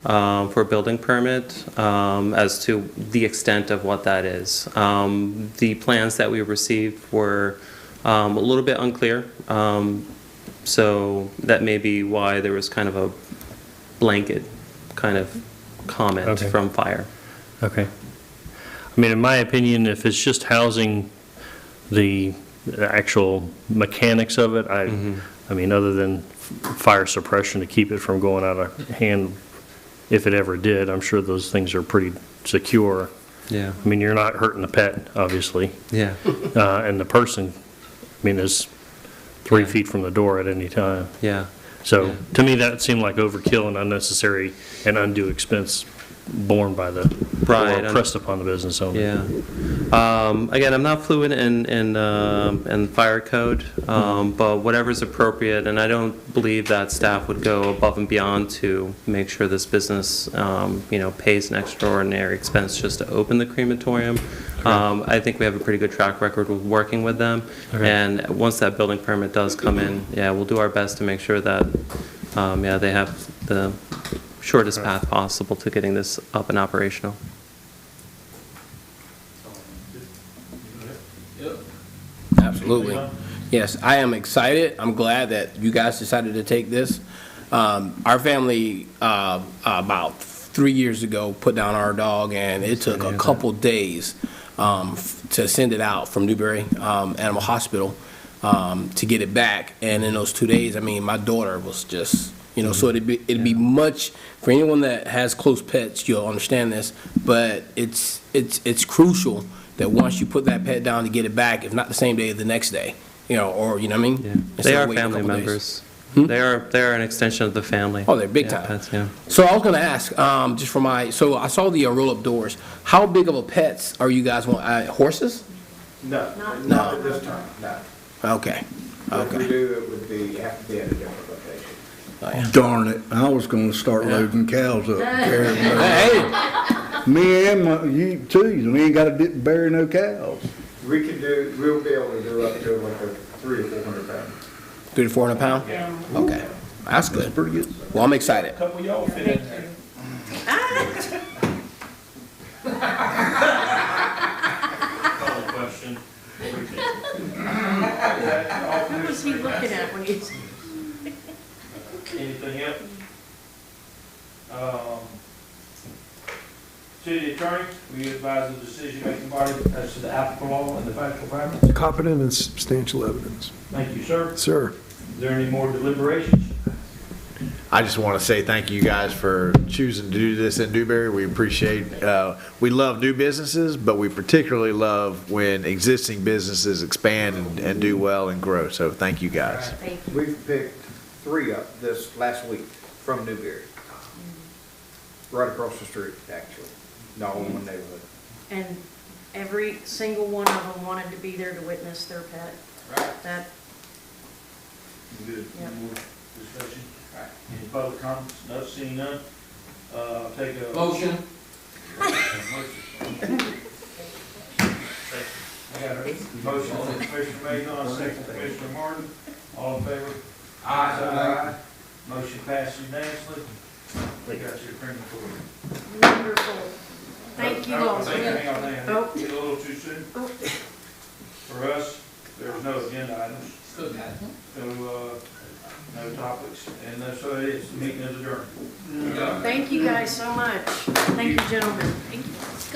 for a building permit as to the extent of what that is. The plans that we received were a little bit unclear, so that may be why there was kind of a blanket kind of comment from fire. Okay. I mean, in my opinion, if it's just housing the actual mechanics of it, I mean, other than fire suppression to keep it from going out of hand, if it ever did, I'm sure those things are pretty secure. Yeah. I mean, you're not hurting the pet, obviously. Yeah. And the person, I mean, is 3 feet from the door at any time. Yeah. So to me, that seemed like overkill and unnecessary and undue expense borne by the, or pressed upon the business owner. Yeah. Again, I'm not fluent in fire code, but whatever's appropriate, and I don't believe that staff would go above and beyond to make sure this business, pays an extraordinary expense just to open the crematorium. I think we have a pretty good track record with working with them, and once that building permit does come in, we'll do our best to make sure that, they have the shortest path possible to getting this up and operational. Absolutely. Yes, I am excited. I'm glad that you guys decided to take this. Our family, about 3 years ago, put down our dog, and it took a couple days to send it out from Newberry Animal Hospital to get it back. And in those 2 days, I mean, my daughter was just, so it'd be much, for anyone that has close pets, you'll understand this, but it's crucial that once you put that pet down to get it back, if not the same day, the next day, or, you know what I mean? Yeah. Instead They of are waiting a family couple days. members. They're an extension of the family. Oh, they're big time. Pets, yeah. So I was gonna ask, just for so I saw the roll-up doors. How big of a pets are you guys want? Horses? No, No. not at this time, no. Okay. If we Okay. do, it would be, have to be at a different location. Oh, yeah. Darn it, I was gonna start loading cows up. Hey, Me and you too, we ain't gotta bury no cows. We'll be able to do up to like a 300 or 400 pounds. 300 to 400 pound? Yeah. Okay, that's good. Pretty good. Well, I'm excited. Couple of y'all fit in there. Question. Who was he looking at when he? Anything else? City attorney, we advise the decision-making body as to the applicable law and the factual requirements. Competent and substantial evidence. Thank you, sir. Sir. Is there any more deliberations? I just want to say thank you guys for choosing to do this in Newberry. We appreciate, we love new businesses, but we particularly love when existing businesses expand and do well and grow. So thank you guys. We've picked 3 up this last week from Newberry. Right across the street, actually. All in one neighborhood. And every single one of them wanted to be there to witness their pet. Right. That, Good. Yep. Any more discussion? All right. Any public comments? No, seeing none. Take a. Motion. I got a motion from Commissioner Magon, second from Commissioner Martin. All in favor? Aye. Motion passes unanimously. We got your crematory. wonderful. Thank you all. Hang on. Oh. Get a little too soon. For us, there's no agenda items. Still got it. No topics, and so it is, the meeting is adjourned. Thank you guys so much. Thank you, gentlemen. Thank you.